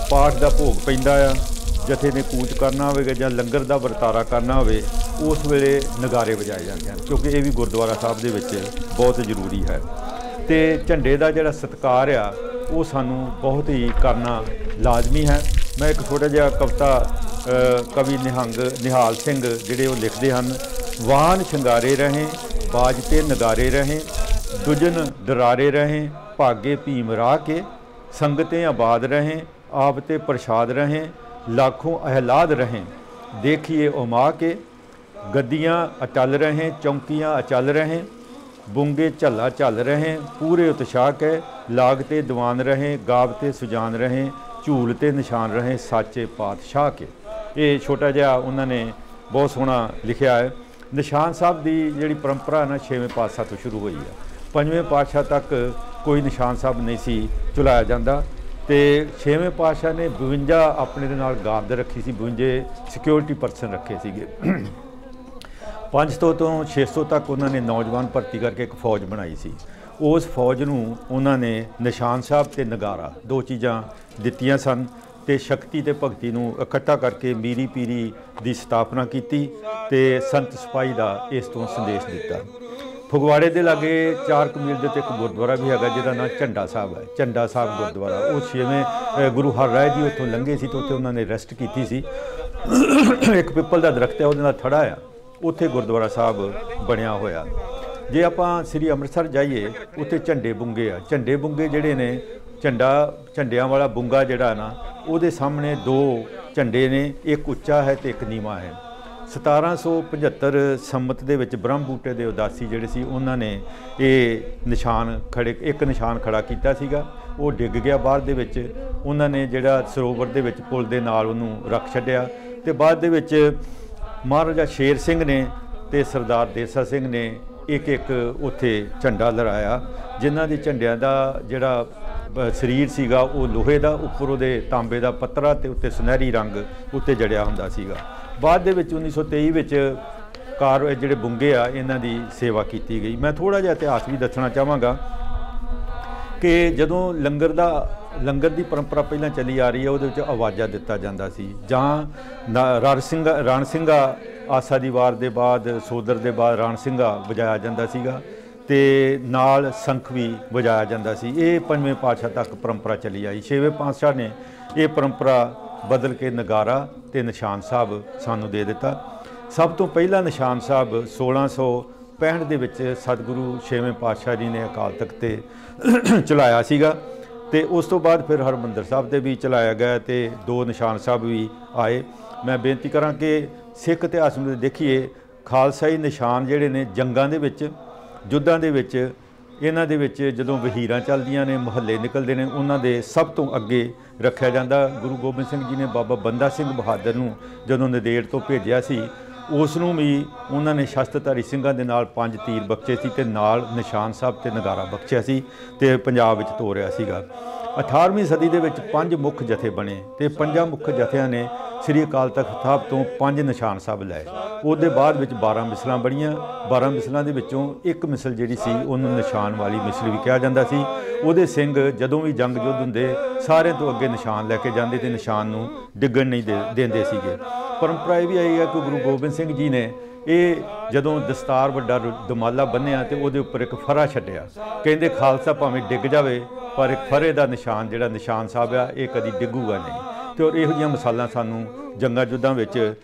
ਪਾਠ ਦਾ ਭੋਗ ਪੈਂਦਾ ਆ, ਜਥੇ ਨੇ ਕੂਚ ਕਰਨਾ ਹੋਵੇਗਾ ਜਾਂ ਲੰਗਰ ਦਾ ਵਰਤਾਰਾ ਕਰਨਾ ਹੋਵੇ, ਉਸ ਵੇਲੇ ਨਗਾਰੇ ਵਜਾਏ ਜਾਂਦੇ ਹਨ, ਕਿਉਂਕਿ ਇਹ ਵੀ ਗੁਰਦੁਆਰਾ ਸਾਹਿਬ ਦੇ ਵਿੱਚ ਬਹੁਤ ਜ਼ਰੂਰੀ ਹੈ। ਅਤੇ ਝੰਡੇ ਦਾ ਜਿਹੜਾ ਸਤਿਕਾਰ ਆ, ਉਹ ਸਾਨੂੰ ਬਹੁਤ ਹੀ ਕਰਨਾ ਲਾਜ਼ਮੀ ਹੈ। ਮੈਂ ਇੱਕ ਛੋਟਾ ਜਿਹਾ ਕਵਿਤਾ ਕਵੀ ਨਿਹਾਲ ਸਿੰਘ ਜਿਹੜੇ ਉਹ ਲਿਖਦੇ ਹਨ। ਵਾਹਨ ਸ਼ਿੰਗਾਰੇ ਰਹੇ, ਬਾਜ ਤੇ ਨਗਾਰੇ ਰਹੇ, ਦੁਜਨ ਦਰਾਰੇ ਰਹੇ, ਭਾਗੇ ਭੀਮ ਰਾਹ ਕੇ, ਸੰਗतें आबाद रहें, आप ते प्रसाद रहें, लाखों अहलाद रहें, देखिए उमा के, गद्दियाँ अचल रहें, चौंकियाँ अचल रहें, बुंगे झल्ला झल रहें, पूरे उत्साह के, लागते दीवान रहें, गावते सुजान रहें, ਝੂਲ ਤੇ ਨਿਸ਼ਾਨ ਰਹੇ ਸਾਚੇ ਪਾਤਸ਼ਾਹ ਕੇ। ਇਹ ਛੋਟਾ ਜਿਹਾ ਉਹਨਾਂ ਨੇ ਬਹੁਤ ਸੋਹਣਾ ਲਿਖਿਆ ਹੈ। ਨਿਸ਼ਾਨ ਸਾਹਿਬ ਦੀ ਜਿਹੜੀ ਪਰੰਪਰਾ ਨਾ 6ਵੇਂ ਪਾਤਸ਼ਾਹ ਤੋਂ ਸ਼ੁਰੂ ਹੋਈ ਹੈ। 5ਵੇਂ ਪਾਤਸ਼ਾਹ ਤੱਕ ਕੋਈ ਨਿਸ਼ਾਨ ਸਾਹਿਬ ਨਹੀਂ ਸੀ ਚਲਾਇਆ ਜਾਂਦਾ ਤੇ 6ਵੇਂ ਪਾਤਸ਼ਾਹ ਨੇ 52 ਆਪਣੇ ਦੇ ਨਾਲ ਗਾਰਡ ਰੱਖੀ ਸੀ, 52 ਸਿਕਿਉਰਿਟੀ ਪਰਸਨ ਰੱਖੇ ਸੀਗੇ। 500 ਤੋਂ 600 ਤੱਕ ਉਹਨਾਂ ਨੇ ਨੌਜਵਾਨ ਭਰਤੀ ਕਰਕੇ ਇੱਕ ਫੌਜ ਬਣਾਈ ਸੀ। ਉਸ ਫੌਜ ਨੂੰ ਉਹਨਾਂ ਨੇ ਨਿਸ਼ਾਨ ਸਾਹਿਬ ਤੇ ਨਗਾਰਾ 2 ਚੀਜ਼ਾਂ ਦਿੱਤੀਆਂ ਸਨ ਤੇ ਸ਼ਕਤੀ ਤੇ ਭਗਤੀ ਨੂੰ ਇਕੱਠਾ ਕਰਕੇ ਮੀਰੀ ਪੀਰੀ ਦੀ ਸਥਾਪਨਾ ਕੀਤੀ ਤੇ ਸੰਤ ਸਿਪਾਹੀ ਦਾ ਇਸ ਤੋਂ ਸੰਦੇਸ਼ ਦਿੱਤਾ। ਫਗਵਾੜੇ ਦੇ ਲਾਗੇ 4 ਮੀਲ ਦੇ ਉੱਤੇ ਇੱਕ ਗੁਰਦੁਆਰਾ ਵੀ ਹੈਗਾ ਜਿਹਦਾ ਨਾਮ ਝੰਡਾ ਸਾਹਿਬ ਹੈ। ਝੰਡਾ ਸਾਹਿਬ ਗੁਰਦੁਆਰਾ ਉਹ 6ਵੇਂ ਗੁਰੂ ਹਰਰਾਏ ਜੀ ਉੱਥੋਂ ਲੰਘੇ ਸੀ ਤੇ ਉੱਥੇ ਉਹਨਾਂ ਨੇ ਰੈਸਟ ਕੀਤੀ ਸੀ। ਇੱਕ ਪਿੱਪਲ ਦਾ ਦਰਖਤ ਹੈ, ਉਹਦੇ ਨਾਲ ਥੜਾ ਆ, ਉੱਥੇ ਗੁਰਦੁਆਰਾ ਸਾਹਿਬ ਬਣਿਆ ਹੋਇਆ। ਜੇ ਆਪਾਂ ਸ੍ਰੀ ਅੰਮ੍ਰਿਤਸਰ ਜਾਈਏ ਉੱਥੇ ਝੰਡੇ ਬੁੰਗੇ ਆ। ਝੰਡੇ ਬੁੰਗੇ ਜਿਹੜੇ ਨੇ ਝੰਡਿਆਂ ਵਾਲਾ ਬੁੰਗਾ ਜਿਹੜਾ ਨਾ ਉਹਦੇ ਸਾਹਮਣੇ 2 ਝੰਡੇ ਨੇ, ਇੱਕ ਉੱਚਾ ਹੈ ਤੇ ਇੱਕ ਨੀਵਾਂ ਹੈ। 1775 ਸੰਮਤ ਦੇ ਵਿੱਚ ਬ੍ਰਹਮ ਬੂਟੇ ਦੇ ਉਦਾਸੀ ਜਿਹੜੇ ਸੀ ਉਹਨਾਂ ਨੇ ਇਹ ਨਿਸ਼ਾਨ ਇੱਕ ਨਿਸ਼ਾਨ ਖੜਾ ਕੀਤਾ ਸੀਗਾ। ਉਹ ਡਿੱਗ ਗਿਆ ਬਾਹਰ ਦੇ ਵਿੱਚ। ਉਹਨਾਂ ਨੇ ਜਿਹੜਾ ਸਰੋਵਰ ਦੇ ਵਿੱਚ ਪੁਲ ਦੇ ਨਾਲ ਉਹਨੂੰ ਰੱਖ ਛੱਡਿਆ ਤੇ ਬਾਅਦ ਦੇ ਵਿੱਚ ਮਹਾਰਾਜਾ ਸ਼ੇਰ ਸਿੰਘ ਨੇ ਤੇ ਸਰਦਾਰ ਦੇਸਾ ਸਿੰਘ ਨੇ ਇੱਕ ਉੱਥੇ ਝੰਡਾ ਲਹਿਰਾਇਆ, ਜਿਨ੍ਹਾਂ ਦੇ ਝੰਡਿਆਂ ਦਾ ਜਿਹੜਾ ਸਰੀਰ ਸੀਗਾ ਉਹ ਲੋਹੇ ਦਾ, ਉੱਪਰ ਉਹਦੇ ਤਾਂਬੇ ਦਾ ਪੱਤਰਾ ਤੇ ਉੱਤੇ ਸੁਨਹਿਰੀ ਰੰਗ ਉੱਤੇ ਜੜਿਆ ਹੁੰਦਾ ਸੀਗਾ। ਬਾਅਦ ਦੇ ਵਿੱਚ 1923 ਵਿੱਚ ਜਿਹੜੇ ਬੁੰਗੇ ਆ ਇਹਨਾਂ ਦੀ ਸੇਵਾ ਕੀਤੀ ਗਈ। ਮੈਂ ਥੋੜ੍ਹਾ ਜਿਹਾ ਇਤਿਹਾਸ ਵੀ ਦੱਸਣਾ ਚਾਹਾਂਗਾ ਕਿ ਜਦੋਂ ਲੰਗਰ ਦੀ ਪਰੰਪਰਾ ਪਹਿਲਾਂ ਚੱਲੀ ਆ ਰਹੀ ਹੈ ਉਹਦੇ ਵਿੱਚ ਆਵਾਜ਼ਾਂ ਦਿੱਤਾ ਜਾਂਦਾ ਸੀ, ਜਾਂ ਰਣ ਸਿੰਘਾ ਆਸਾ ਦੀ ਵਾਰ ਦੇ ਬਾਅਦ ਸੋਦਰ ਦੇ ਬਾਅਦ ਰਣ ਸਿੰਘਾ ਵਜਾਇਆ ਜਾਂਦਾ ਸੀਗਾ ਤੇ ਨਾਲ ਸੰਖ ਵੀ ਵਜਾਇਆ ਜਾਂਦਾ ਸੀ। ਇਹ 5ਵੇਂ ਪਾਤਸ਼ਾਹ ਤੱਕ ਪਰੰਪਰਾ ਚੱਲੀ ਆਈ। 6ਵੇਂ ਪਾਤਸ਼ਾਹ ਨੇ ਇਹ ਪਰੰਪਰਾ ਬਦਲ ਕੇ ਨਗਾਰਾ ਤੇ ਨਿਸ਼ਾਨ ਸਾਹਿਬ ਸਾਨੂੰ ਦੇ ਦਿੱਤਾ। ਸਭ ਤੋਂ ਪਹਿਲਾਂ ਨਿਸ਼ਾਨ ਸਾਹਿਬ 1665 ਦੇ ਵਿੱਚ ਸਤਿਗੁਰੂ 6ਵੇਂ ਪਾਤਸ਼ਾਹ ਜੀ ਨੇ ਅਕਾਲ ਤਖਤ ਤੇ ਚਲਾਇਆ ਸੀਗਾ ਤੇ ਉਸ ਤੋਂ ਬਾਅਦ ਫਿਰ ਹਰਿਮੰਦਰ ਸਾਹਿਬ ਤੇ ਵੀ ਚਲਾਇਆ ਗਿਆ ਤੇ 2 ਨਿਸ਼ਾਨ ਸਾਹਿਬ ਵੀ ਆਏ। ਮੈਂ ਬੇਨਤੀ ਕਰਾਂ ਕਿ ਸਿੱਖ ਇਤਿਹਾਸ ਨੂੰ ਦੇਖੀਏ, ਖਾਲਸਾਈ ਨਿਸ਼ਾਨ ਜਿਹੜੇ ਨੇ ਜੰਗਾਂ ਦੇ ਵਿੱਚ, ਯੁੱਧਾਂ ਦੇ ਵਿੱਚ, ਇਹਨਾਂ ਦੇ ਵਿੱਚ ਜਦੋਂ ਵਹੀਰਾਂ ਚੱਲਦੀਆਂ ਨੇ, ਮੁਹੱਲੇ ਨਿਕਲਦੇ ਨੇ, ਉਹਨਾਂ ਦੇ ਸਭ ਤੋਂ ਅੱਗੇ ਰੱਖਿਆ ਜਾਂਦਾ। ਗੁਰੂ ਗੋਬਿੰਦ ਸਿੰਘ ਜੀ ਨੇ ਬਾਬਾ ਬੰਦਾ ਸਿੰਘ ਬਹਾਦਰ ਨੂੰ ਜਦੋਂ ਨੰਦੇੜ ਤੋਂ ਭੇਜਿਆ ਸੀ, ਉਸ ਨੂੰ ਵੀ ਉਹਨਾਂ ਨੇ ਸ਼ਸਤਰਧਾਰੀ ਸਿੰਘਾਂ ਦੇ ਨਾਲ 5 ਤੀਰ ਬਖਸ਼ੇ ਸੀ ਤੇ ਨਾਲ ਨਿਸ਼ਾਨ ਸਾਹਿਬ ਤੇ ਨਗਾਰਾ ਬਖਸ਼ਿਆ ਸੀ ਤੇ ਪੰਜਾਬ ਵਿੱਚ ਤੋਰਿਆ ਸੀਗਾ। 18ਵੀਂ ਸਦੀ ਦੇ ਵਿੱਚ 5 ਮੁੱਖ ਜਥੇ ਬਣੇ ਤੇ 5 ਮੁੱਖ ਜਥਿਆਂ ਨੇ ਸ੍ਰੀ ਅਕਾਲ ਤਖਤ ਸਾਹਿਬ ਤੋਂ 5 ਨਿਸ਼ਾਨ ਸਾਹਿਬ ਲਏ। ਉਹਦੇ ਬਾਅਦ ਵਿੱਚ 12 ਮਿਸਲਾਂ ਬਣੀਆਂ। 12 ਮਿਸਲਾਂ ਦੇ ਵਿੱਚੋਂ ਇੱਕ ਮਿਸਲ ਜਿਹੜੀ ਸੀ ਉਹਨੂੰ ਨਿਸ਼ਾਨ ਵਾਲੀ ਮਿਸਲ ਵੀ ਕਿਹਾ ਜਾਂਦਾ ਸੀ। ਉਹਦੇ ਸਿੰਘ ਜਦੋਂ ਵੀ ਜੰਗ ਯੁੱਧ ਹੁੰਦੇ ਸਾਰਿਆਂ ਤੋਂ ਅੱਗੇ ਨਿਸ਼ਾਨ ਲੈ ਕੇ ਜਾਂਦੇ ਤੇ ਨਿਸ਼ਾਨ ਨੂੰ ਡਿੱਗਣ ਨਹੀਂ ਦਿੰਦੇ ਸੀਗੇ। ਪਰੰਪਰਾ ਇਹ ਵੀ ਆਈ ਹੈ ਕਿ ਗੁਰੂ ਗੋਬਿੰਦ ਸਿੰਘ ਜੀ ਨੇ ਇਹ ਜਦੋਂ ਦਸਤਾਰ ਵੱਡਾ ਦਮਾਲਾ ਬੰਨਿਆ ਤੇ ਉਹਦੇ ਉੱਪਰ ਇੱਕ ਫਰਾ ਛੱਡਿਆ। ਕਹਿੰਦੇ ਖਾਲਸਾ ਭਾਵੇਂ ਡਿੱਗ ਜਾਵੇ ਪਰ ਇੱਕ ਫਰੇ ਦਾ ਨਿਸ਼ਾਨ ਜਿਹੜਾ ਨਿਸ਼ਾਨ ਸਾਹਿਬ ਆ ਇਹ ਕਦੀ ਡਿੱਗੂਗਾ ਨਹੀਂ। ਤੇ ਔਰ ਇਹੋ ਜਿਹੀਆਂ ਮਿਸਾਲਾਂ ਸਾਨੂੰ ਜੰਗਾਂ ਯੁੱਧਾਂ ਵਿੱਚ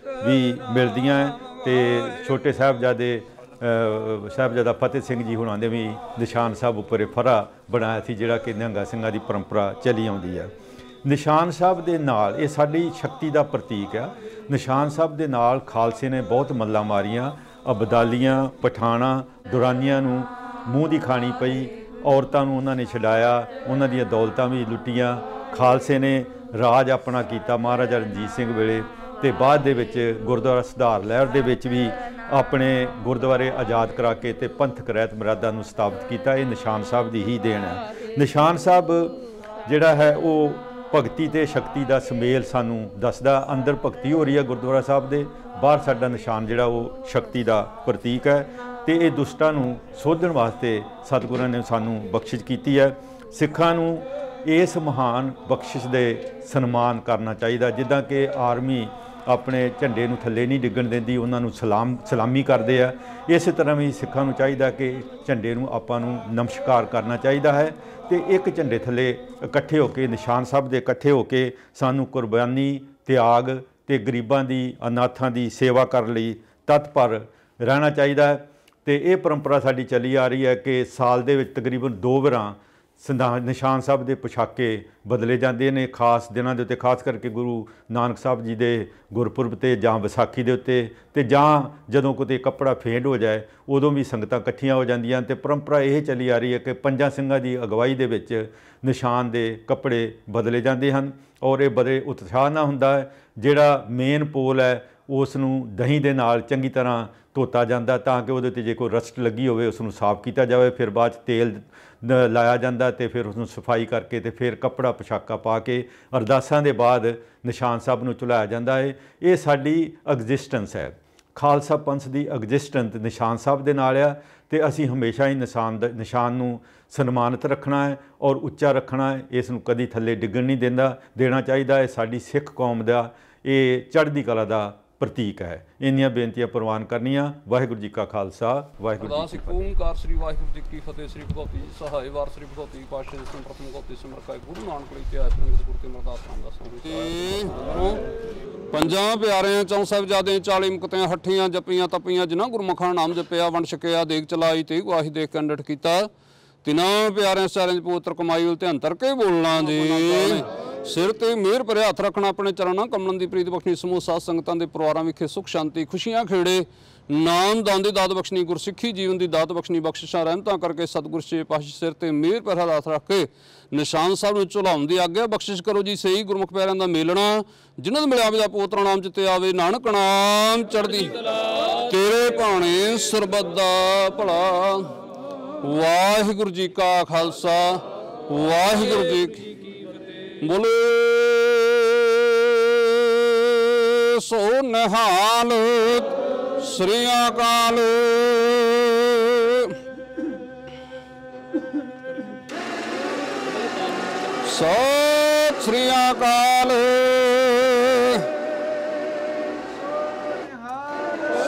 ਵੀ ਮਿਲਦੀਆਂ ਤੇ ਛੋਟੇ ਸਾਹਿਬਜ਼ਾਦਾ ਫਤਿਹ ਸਿੰਘ ਜੀ ਹੁਣਾਂ ਦੇ ਵੀ ਨਿਸ਼ਾਨ ਸਾਹਿਬ ਉੱਪਰ ਇਹ ਫਰਾ ਬਣਾਇਆ ਸੀ ਜਿਹੜਾ ਕਿ ਨਿਹੰਗਾਂ ਸਿੰਘਾਂ ਦੀ ਪਰੰਪਰਾ ਚੱਲੀ ਆਉਂਦੀ ਹੈ। ਨਿਸ਼ਾਨ ਸਾਹਿਬ ਦੇ ਨਾਲ ਇਹ ਸਾਡੀ ਸ਼ਕਤੀ ਦਾ ਪ੍ਰਤੀਕ ਆ। ਨਿਸ਼ਾਨ ਸਾਹਿਬ ਦੇ ਨਾਲ ਖਾਲਸੇ ਨੇ ਬਹੁਤ ਮੱਲਾਂ ਮਾਰੀਆਂ। ਅਬਦਾਲੀਆਂ, ਪਠਾਣਾ, ਦੁਰਾਨੀਆਂ ਨੂੰ ਮੂੰਹ ਦੀ ਖਾਣੀ ਪਈ। ਔਰਤਾਂ ਨੂੰ ਉਹਨਾਂ ਨੇ ਛਡਾਇਆ, ਉਹਨਾਂ ਦੀਆਂ ਦੌਲਤਾਂ ਵੀ ਲੁੱਟੀਆਂ। ਖਾਲਸੇ ਨੇ ਰਾਜ ਆਪਣਾ ਕੀਤਾ ਮਹਾਰਾਜਾ ਰਣਜੀਤ ਸਿੰਘ ਵੇਲੇ ਤੇ ਬਾਅਦ ਦੇ ਵਿੱਚ ਗੁਰਦੁਆਰਾ ਸੁਧਾਰ ਲਹਿਰ ਦੇ ਵਿੱਚ ਵੀ ਆਪਣੇ ਗੁਰਦੁਆਰੇ ਆਜ਼ਾਦ ਕਰਾ ਕੇ ਤੇ ਪੰਥਕ ਰਹਿਤ ਮਰਿਆਦਾ ਨੂੰ ਸਥਾਪਿਤ ਕੀਤਾ। ਇਹ ਨਿਸ਼ਾਨ ਸਾਹਿਬ ਦੀ ਹੀ ਦੇਣ ਹੈ। ਨਿਸ਼ਾਨ ਸਾਹਿਬ ਜਿਹੜਾ ਹੈ ਉਹ ਭਗਤੀ ਤੇ ਸ਼ਕਤੀ ਦਾ ਸੁਮੇਲ ਸਾਨੂੰ ਦੱਸਦਾ। ਅੰਦਰ ਭਗਤੀ ਹੋ ਰਹੀ ਹੈ ਗੁਰਦੁਆਰਾ ਸਾਹਿਬ ਦੇ, ਬਾਹਰ ਸਾਡਾ ਨਿਸ਼ਾਨ ਜਿਹੜਾ ਉਹ ਸ਼ਕਤੀ ਦਾ ਪ੍ਰਤੀਕ ਹੈ ਤੇ ਇਹ ਦੁਸ਼ਟਾਂ ਨੂੰ ਸੋਧਣ ਵਾਸਤੇ ਸਤਿਗੁਰਾਂ ਨੇ ਸਾਨੂੰ ਬਖਸ਼ਿਸ਼ ਕੀਤੀ ਹੈ। ਸਿੱਖਾਂ ਨੂੰ ਇਸ ਮਹਾਨ ਬਖਸ਼ਿਸ਼ ਦੇ ਸਨਮਾਨ ਕਰਨਾ ਚਾਹੀਦਾ। ਜਿੱਦਾਂ ਕਿ ਆਰਮੀ ਆਪਣੇ ਝੰਡੇ ਨੂੰ ਥੱਲੇ ਨਹੀਂ ਡਿੱਗਣ ਦਿੰਦੀ, ਉਹਨਾਂ ਨੂੰ ਸਲਾਮੀ ਕਰਦੇ ਆ, ਇਸੇ ਤਰ੍ਹਾਂ ਵੀ ਸਿੱਖਾਂ ਨੂੰ ਚਾਹੀਦਾ ਕਿ ਝੰਡੇ ਨੂੰ ਆਪਾਂ ਨੂੰ ਨਮਸਕਾਰ ਕਰਨਾ ਚਾਹੀਦਾ ਹੈ ਤੇ ਇੱਕ ਝੰਡੇ ਥੱਲੇ ਇਕੱਠੇ ਹੋ ਕੇ, ਨਿਸ਼ਾਨ ਸਾਹਿਬ ਦੇ ਇਕੱਠੇ ਹੋ ਕੇ ਸਾਨੂੰ ਕੁਰਬਾਨੀ, ਤਿਆਗ ਤੇ ਗਰੀਬਾਂ ਦੀ, ਅਨਾਥਾਂ ਦੀ ਸੇਵਾ ਕਰਨ ਲਈ ਤਤਪਰ ਰਹਿਣਾ ਚਾਹੀਦਾ ਹੈ। ਤੇ ਇਹ ਪਰੰਪਰਾ ਸਾਡੀ ਚੱਲੀ ਆ ਰਹੀ ਹੈ ਕਿ ਸਾਲ ਦੇ ਵਿੱਚ ਤਕਰੀਬਨ 2 ਵਾਰਾਂ ਨਿਸ਼ਾਨ ਸਾਹਿਬ ਦੇ ਪੁਸ਼ਾਕੇ ਬਦਲੇ ਜਾਂਦੇ ਨੇ ਖਾਸ ਦਿਨਾਂ ਦੇ ਉੱਤੇ, ਖਾਸ ਕਰਕੇ ਗੁਰੂ ਨਾਨਕ ਸਾਹਿਬ ਜੀ ਦੇ ਗੁਰਪੁਰਬ 'ਤੇ ਜਾਂ ਵਿਸਾਖੀ ਦੇ ਉੱਤੇ, ਅਤੇ ਜਾਂ ਜਦੋਂ ਕਿਤੇ ਕੱਪੜਾ ਫੇਂਡ ਹੋ ਜਾਏ ਉਦੋਂ ਵੀ ਸੰਗਤਾਂ ਇਕੱਠੀਆਂ ਹੋ ਜਾਂਦੀਆਂ। ਅਤੇ ਪਰੰਪਰਾ ਇਹ ਚੱਲੀ ਆ ਰਹੀ ਹੈ ਕਿ ਪੰਜਾਂ ਸਿੰਘਾਂ ਦੀ ਅਗਵਾਈ ਦੇ ਵਿੱਚ ਨਿਸ਼ਾਨ ਦੇ ਕੱਪੜੇ ਬਦਲੇ ਜਾਂਦੇ ਹਨ ਔਰ ਇਹ ਬੜੇ ਉਤਸ਼ਾਹ ਨਾਲ ਹੁੰਦਾ ਹੈ। ਜਿਹੜਾ ਮੇਨ ਪੋਲ ਹੈ ਉਸ ਨੂੰ ਦਹੀਂ ਦੇ ਨਾਲ ਚੰਗੀ ਤਰ੍ਹਾਂ ਧੋਤਾ ਜਾਂਦਾ ਤਾਂ ਕਿ ਉਹਦੇ 'ਤੇ ਜੇ ਕੋਈ ਰਸਟ ਲੱਗੀ ਹੋਵੇ ਉਸ ਨੂੰ ਸਾਫ਼ ਕੀਤਾ ਜਾਵੇ। ਫਿਰ ਬਾਅਦ 'ਚ ਤੇਲ ਲਾਇਆ ਜਾਂਦਾ ਅਤੇ ਫਿਰ ਉਸਨੂੰ ਸਫਾਈ ਕਰਕੇ ਅਤੇ ਫਿਰ ਕੱਪੜਾ ਪੁਸ਼ਾਕਾ ਪਾ ਕੇ ਅਰਦਾਸਾਂ ਦੇ ਬਾਅਦ ਨਿਸ਼ਾਨ ਸਾਹਿਬ ਨੂੰ ਝੁਲਾਇਆ ਜਾਂਦਾ ਹੈ। ਇਹ ਸਾਡੀ ਐਗਜ਼ਿਸਟੈਂਸ ਹੈ, ਖਾਲਸਾ ਪੰਥ ਦੀ ਐਗਜ਼ਿਸਟੈਂਸ ਨਿਸ਼ਾਨ ਸਾਹਿਬ ਦੇ ਨਾਲ ਆ ਅਤੇ ਅਸੀਂ ਹਮੇਸ਼ਾ ਹੀ ਨਿਸ਼ਾਨ ਨੂੰ ਸਨਮਾਨਿਤ ਰੱਖਣਾ ਹੈ ਔਰ ਉੱਚਾ ਰੱਖਣਾ ਹੈ। ਇਸ ਨੂੰ ਕਦੀ ਥੱਲੇ ਡਿੱਗਣ ਨਹੀਂ ਦੇਣਾ ਚਾਹੀਦਾ। ਇਹ ਸਾਡੀ ਸਿੱਖ ਕੌਮ ਦਾ ਇਹ ਚੜ੍ਹਦੀ ਕਲਾ ਦਾ ਪ੍ਰਤੀਕ ਹੈ। ਇੰਨੀਆਂ ਬੇਨਤੀਆਂ ਪ੍ਰਵਾਨ ਕਰਨੀਆਂ। ਵਾਹਿਗੁਰੂ ਜੀ ਕਾ ਖਾਲਸਾ, ਵਾਹਿਗੁਰੂ ਜੀ ਕੀ ਫਤਿਹ। ਓਮਕਾਰ ਸ੍ਰੀ ਵਾਹਿਗੁਰੂ ਜੀ ਕੀ ਫਤਿਹ। ਸ੍ਰੀ ਭਗਵਤੀ ਸਹਾਇ ਵਾਰ ਸ੍ਰੀ ਭਗਵਤੀ ਪਾਤਸ਼ਾਹ ਜੀ ਪ੍ਰਥਮ ਭਗਵਤੀ ਸਿਮਰਕਾਇ ਗੁਰੂ ਨਾਨਕ ਲਈ ਧਿਆਇ ਪ੍ਰੰਗਤ ਗੁਰੂ ਤੇ ਮਰਦਾਸ ਰਾਮਦਾਸ ਪੰਜਾਂ ਪਿਆਰਿਆਂ ਚੌਂ ਸਾਹਿਬਜ਼ਾਦਿਆਂ 40 ਮੁਕਤਿਆਂ ਹੱਠੀਆਂ ਜਪੀਆਂ ਤਪੀਆਂ ਜਿਨ੍ਹਾਂ ਗੁਰਮੁਖਾਂ ਨਾਮ ਜਪਿਆ ਵੰਡ ਛਕਿਆ ਦੇਗ ਚਲਾਈ ਤੇ ਗਵਾਹੀ ਦੇਖ ਕੇ ਅੰਡਟ ਕੀਤਾ ਤਿਨਾਂ ਪਿਆਰਿਆਂ ਸਾਰਿਆਂ ਦੇ ਪਵਿੱਤਰ ਕਮਾਈ ਉਲ ਧਿਆਨ ਧਰ ਬੋਲਣਾ ਜੀ। ਸਿਰ ਤੇ ਮਿਹਰ ਭਰੇ ਹੱਥ ਰੱਖਣਾ ਆਪਣੇ ਚਰਨਾਂ ਕਮਲਨ ਦੀ ਪ੍ਰੀਤ ਬਖਸ਼ਣੀ ਸਮੂਹ ਸਾਧ ਸੰਗਤਾਂ ਦੇ ਪਰਿਵਾਰਾਂ ਵਿਖੇ ਸੁਖ ਸ਼ਾਂਤੀ ਖੁਸ਼ੀਆਂ ਖੇੜੇ ਨਾਮ ਦਾਨ ਦੀ ਦਾਤ ਬਖਸ਼ਣੀ ਗੁਰਸਿੱਖੀ ਜੀਵਨ ਦੀ ਦਾਤ ਬਖਸ਼ਣੀ ਬਖਸ਼ਿਸ਼ਾਂ ਰਹਿਮਤਾਂ ਕਰਕੇ ਸਤਿਗੁਰ ਸੱਚੇ ਪਾਤਸ਼ਾਹ ਸਿਰ ਤੇ ਮਿਹਰ ਭਰਾ ਹੱਥ ਰੱਖ ਕੇ ਨਿਸ਼ਾਨ ਸਾਹਿਬ ਨੂੰ ਝੁਲਾਉਣ ਦੀ ਆਗਿਆ ਬਖਸ਼ਿਸ਼ ਕਰੋ ਜੀ। ਸਹੀ ਗੁਰਮੁਖ ਪਿਆਰਿਆਂ ਦਾ ਮੇਲਣਾ ਜਿਨ੍ਹਾਂ ਦੇ ਮਿਲਿਆ ਦਾ ਪੋਤਰਾ ਨਾਮ ਜਿੱਤੇ ਆਵੇ ਨਾਨਕ ਨਾਮ ਚੜ੍ਹਦੀ ਤੇਰੇ ਭਾਣੇ ਸਰਬੱਤ ਦਾ ਭਲਾ। ਵਾਹਿਗੁਰੂ ਜੀ ਕਾ ਖਾਲਸਾ, ਵਾਹਿਗੁਰੂ ਜੀ ਕੀ ਬੋਲੇ ਸੋ ਨਿਹਾਲ। ਸ੍ਰੀ ਅਕਾਲ। ਸਤਿ ਸ੍ਰੀ ਅਕਾਲ।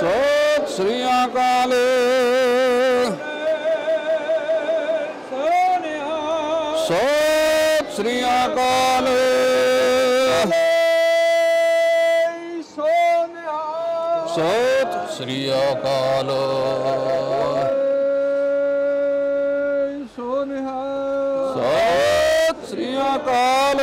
ਸਤਿ ਸ੍ਰੀ ਅਕਾਲ। ਸਤਿ ਸ੍ਰੀ ਅਕਾਲ। ਸਤਿ ਸ੍ਰੀ ਅਕਾਲ। ਸਤਿ ਸ੍ਰੀ ਅਕਾਲ।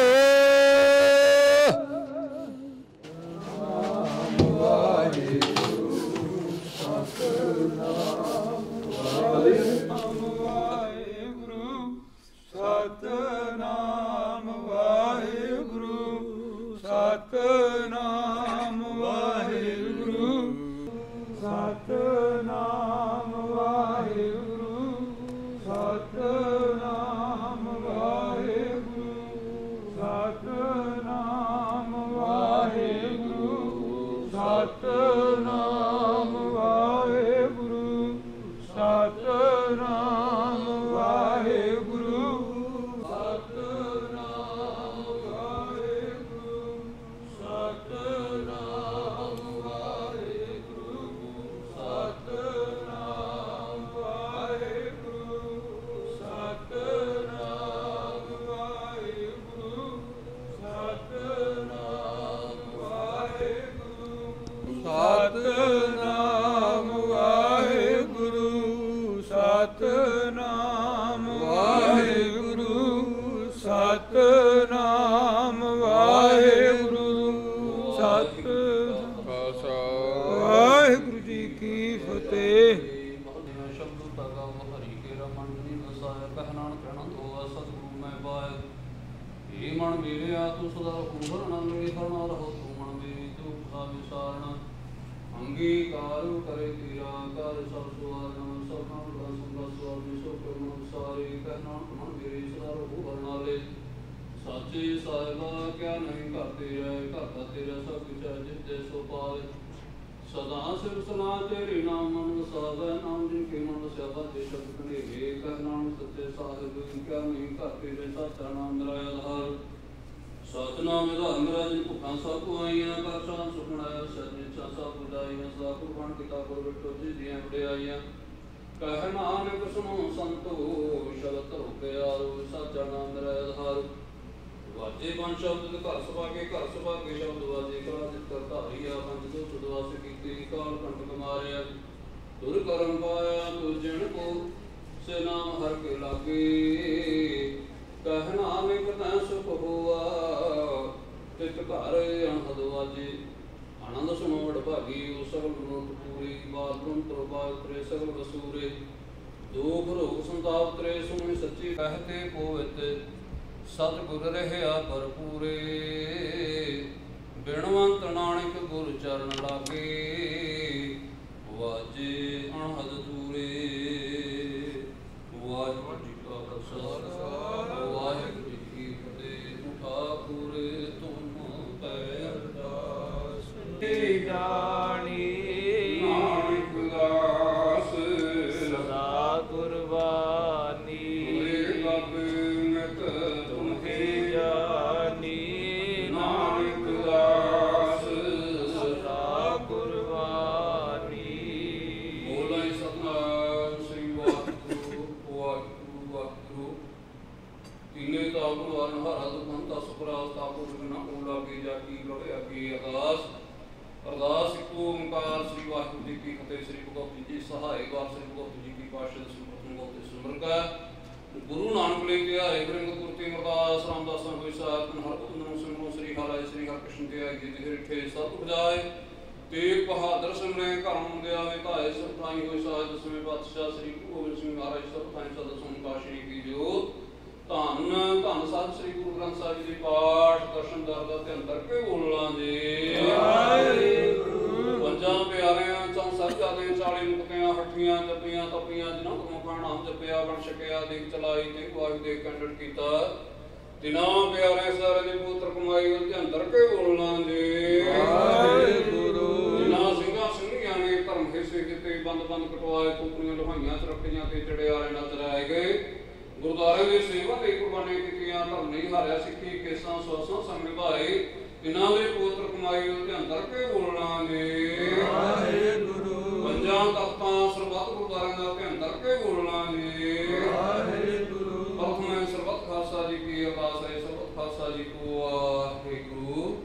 ਸਤਨਾਮ ਧਰਮ ਰਾਜ ਭੁੱਖਾਂ ਸਭ ਪੁਆਈਆਂ ਕਰ ਸਾਂ ਸੁਖਣਾਇਆ ਸਤਿ ਸਭ ਬੁਲਾਈਆਂ ਸਦਾ ਕੁਰਬਾਨ ਕੀਤਾ ਗੁਰ ਬਿਟੋ ਜੀ ਦੀਆਂ ਵਡਿਆਈਆਂ ਕਹਿ ਨਾਨਕ ਸੁਣੋ ਸੰਤੋ ਸ਼ਬਦ ਧਰੋ ਪਿਆਰੋ ਸਾਚਾ ਨਾਮ ਮੇਰਾ ਆਧਾਰ ਵਾਜੇ ਪੰਜ ਸ਼ਬਦ ਘਰ ਸਭਾ ਕੇ ਸ਼ਬਦ ਵਾਜੇ ਕਲਾ ਜਿਤ ਕਰ ਧਾਰੀਆ ਪੰਜ ਦੋ ਸੁਦਵਾਸ ਕੀਤੀ ਕਾਲ ਕੰਟਕ ਮਾਰਿਆ ਤੁਰ ਕਰਮ ਪਾਇਆ ਤੁਰ ਜਨ ਕੋ ਸੇ ਨਾਮ ਹਰ ਕੇ ਲਾਗੇ ਕਹਿ ਨਾਨਕ ਤੈ ਸੁਖ ਹੋਆ ਤਿਤ ਘਰ ਅਨਹਦ ਵਾਜੇ। ਆਨੰਦ ਸੁਣੋ ਵਡਭਾਗੀ ਉਹ ਸਗਲ ਮਨੁੱਖ ਪੂਰੀ। ਬਾਤੁਨ ਪ੍ਰਭਾ ਉਤਰੇ ਸਗਲ ਵਸੂਰੇ। ਦੁਖ ਰੋਗ ਸੰਤਾਪ ਤਰੇ ਸੁਣੀ ਸੱਚੀ ਕਹਤੇ ਪੋਵਿਤ। ਸਤਿਗੁਰ ਰਹਿਆ ਭਰਪੂਰੇ। ਬਿਨਵੰਤ ਨਾਨਕ ਗੁਰ ਚਰਨ ਲਾਗੇ। ਵਾਜੇ ਅਣਹਦ ਦੂਰੇ। ਵਾਹਿਗੁਰੂ ਜੀ ਕਾ ਖਾਲਸਾ ਵਾਹਿਗੁਰੂ ਜੀ ਕੀ ਫਤਿਹ। ਠਾਕੁਰ ਤੁਮ ਪੈ ਅਰਦਾਸ ਜਾਣੀ ਨਾਨਕ ਦਾਸ ਸਦਾ ਕੁਰਬਾਨੀ। ਤੁਮੇ ਜਾਣੀ ਨਾਨਕ ਦਾਸ ਸਦਾ ਕੁਰਬਾਨੀ। ਬੋਲਾਂ ਸਤਿਨਾਮ ਸ੍ਰੀ ਵਾਹਿਗੁਰੂ ਵਾਹਿਗੁਰੂ ਵਾਹਿਗੁਰੂ। ਤੀਨੇ ਤਾਪ ਵਾਰਨ ਹਰਾ ਦੁਖੰਤਾ ਸੁਪਰਾਸ ਤਾਪੋ ਬਿਨਾ ਓਲਾ ਕੀ ਜਾ ਕੀ ਲੜੇ ਅੱਗੇ ਅਰਦਾਸ। ਅਰਦਾਸ ਇੱਕ ਓੰਕਾਰ ਸ੍ਰੀ ਵਾਹਿਗੁਰੂ ਜੀ ਕੀ ਫਤਿਹ। ਸ੍ਰੀ ਭਗਵਤੀ ਜੀ ਸਹਾਇ ਵਾਰ ਸ੍ਰੀ ਭਗਵਤੀ ਜੀ ਕੀ ਪਾਤਸ਼ਾਹ ਦੇ ਸੁਪਰਤਨ ਗੋਤੇ ਸਿਮਰ ਕਾ। ਗੁਰੂ ਨਾਨਕ ਲਈ ਧਿਆਏ ਬ੍ਰਹਮ ਗੁਰਤੀ ਅਰਦਾਸ ਰਾਮਦਾਸ ਹੋਇ ਸਾਧ ਹਰ ਉਦਨੋ ਸਿਮਰੋ ਸ੍ਰੀ ਹਰਿ ਸ੍ਰੀ ਹਰਿ ਕ੍ਰਿਸ਼ਨ ਧਿਆਏ ਜੀ ਰਿਠੇ ਸਤ ਉਪਜਾਏ। ਤੇਗ ਬਹਾਦਰ ਸਿਮਰੇ ਘਰ ਮੁੰਦੇ ਆਵੇ ਧਾਏ ਸਭ ਥਾਈ ਹੋਇ ਸਾਜ। ਦਸਵੇਂ ਪਾਤਸ਼ਾਹ ਸ੍ਰੀ ਗੁਰੂ ਗੋਬਿੰਦ ਸਿੰਘ ਮਹਾਰਾਜ ਸਭ ਥਾਈ ਸਦਾ ਸੰਕਾਸ਼ੀ ਕੀ ਜੋਤ। ਧੰਨ ਧੰਨ ਸਾਹਿਬ ਸ੍ਰੀ ਗੁਰੂ ਗ੍ਰੰਥ ਸਾਹਿਬ ਜੀ ਪਾਠ ਦਰਸ਼ਨ ਦਰਦਾ ਧਿਆਨ ਕਰਕੇ ਬੋਲਾਂ ਜੀ। ਵਾਹਿਗੁਰੂ। ਪੰਜਾਂ ਪਿਆਰਿਆਂ ਚੌਂ ਸਾਹਿਬਜ਼ਾਦੇ 40 ਮੁਕਤਿਆਂ ਹੱਠੀਆਂ ਜੱਪੀਆਂ ਤਪੀਆਂ ਜਿਨ੍ਹਾਂ ਤੋਂ ਮੁਖਾਂ ਨਾਮ ਜਪਿਆ ਬਣ ਛਕਿਆ ਦੇਖ ਚਲਾਈ ਤੇ ਵਾਹਿਗੁਰੂ ਦੇ ਕੰਡੜ ਕੀਤਾ। ਤਿਨਾਂ ਪਿਆਰੇ ਸਾਰੇ ਦੇ ਪੁੱਤਰ ਕਮਾਈ ਵੱਲ ਧਿਆਨ ਕਰਕੇ ਬੋਲਾਂ ਜੀ। ਵਾਹਿਗੁਰੂ। ਜਿਨ੍ਹਾਂ ਸਿੰਘਾਂ ਸਿੰਘੀਆਂ ਨੇ ਧਰਮ ਹਿੱਸੇ ਕੀਤੇ ਬੰਦ ਕਟਵਾਏ ਕੁਕਰੀਆਂ ਲੋਹਾਈਆਂ ਚ ਰੱਖੀਆਂ ਤੇ ਚੜਿਆਰੇ ਨਜ਼ਰ ਆਏ ਗਏ। ਗੁਰਦੁਆਰੇ ਦੀ ਸੇਵਾ ਲਈ ਕੁਰਬਾਨੀਆਂ ਕੀਤੀਆਂ। ਧਰਮ ਨਹੀਂ ਹਾਰਿਆ ਸਿੱਖੀ ਕੇਸਾਂ ਸਵਾਸਾਂ ਸੰਗ ਨਿਭਾਏ। ਇਹਨਾਂ ਦੇ ਪੁੱਤਰ ਕਮਾਈ ਵੱਲ ਧਿਆਨ ਕਰਕੇ ਬੋਲਣਾ ਜੀ। ਵਾਹਿਗੁਰੂ। ਪੰਜਾਂ ਤਖਤਾਂ ਸਰਬੱਤ ਗੁਰਦੁਆਰਿਆਂ ਦਾ ਧਿਆਨ ਕਰਕੇ ਬੋਲਣਾ ਜੀ। ਵਾਹਿਗੁਰੂ। ਪ੍ਰਥਮੇ ਸਰਬੱਤ ਖਾਲਸਾ ਜੀ ਕੀ ਅਰਦਾਸ ਹੈ। ਸਰਬੱਤ ਖਾਲਸਾ ਜੀ ਕੋ ਵਾਹਿਗੁਰੂ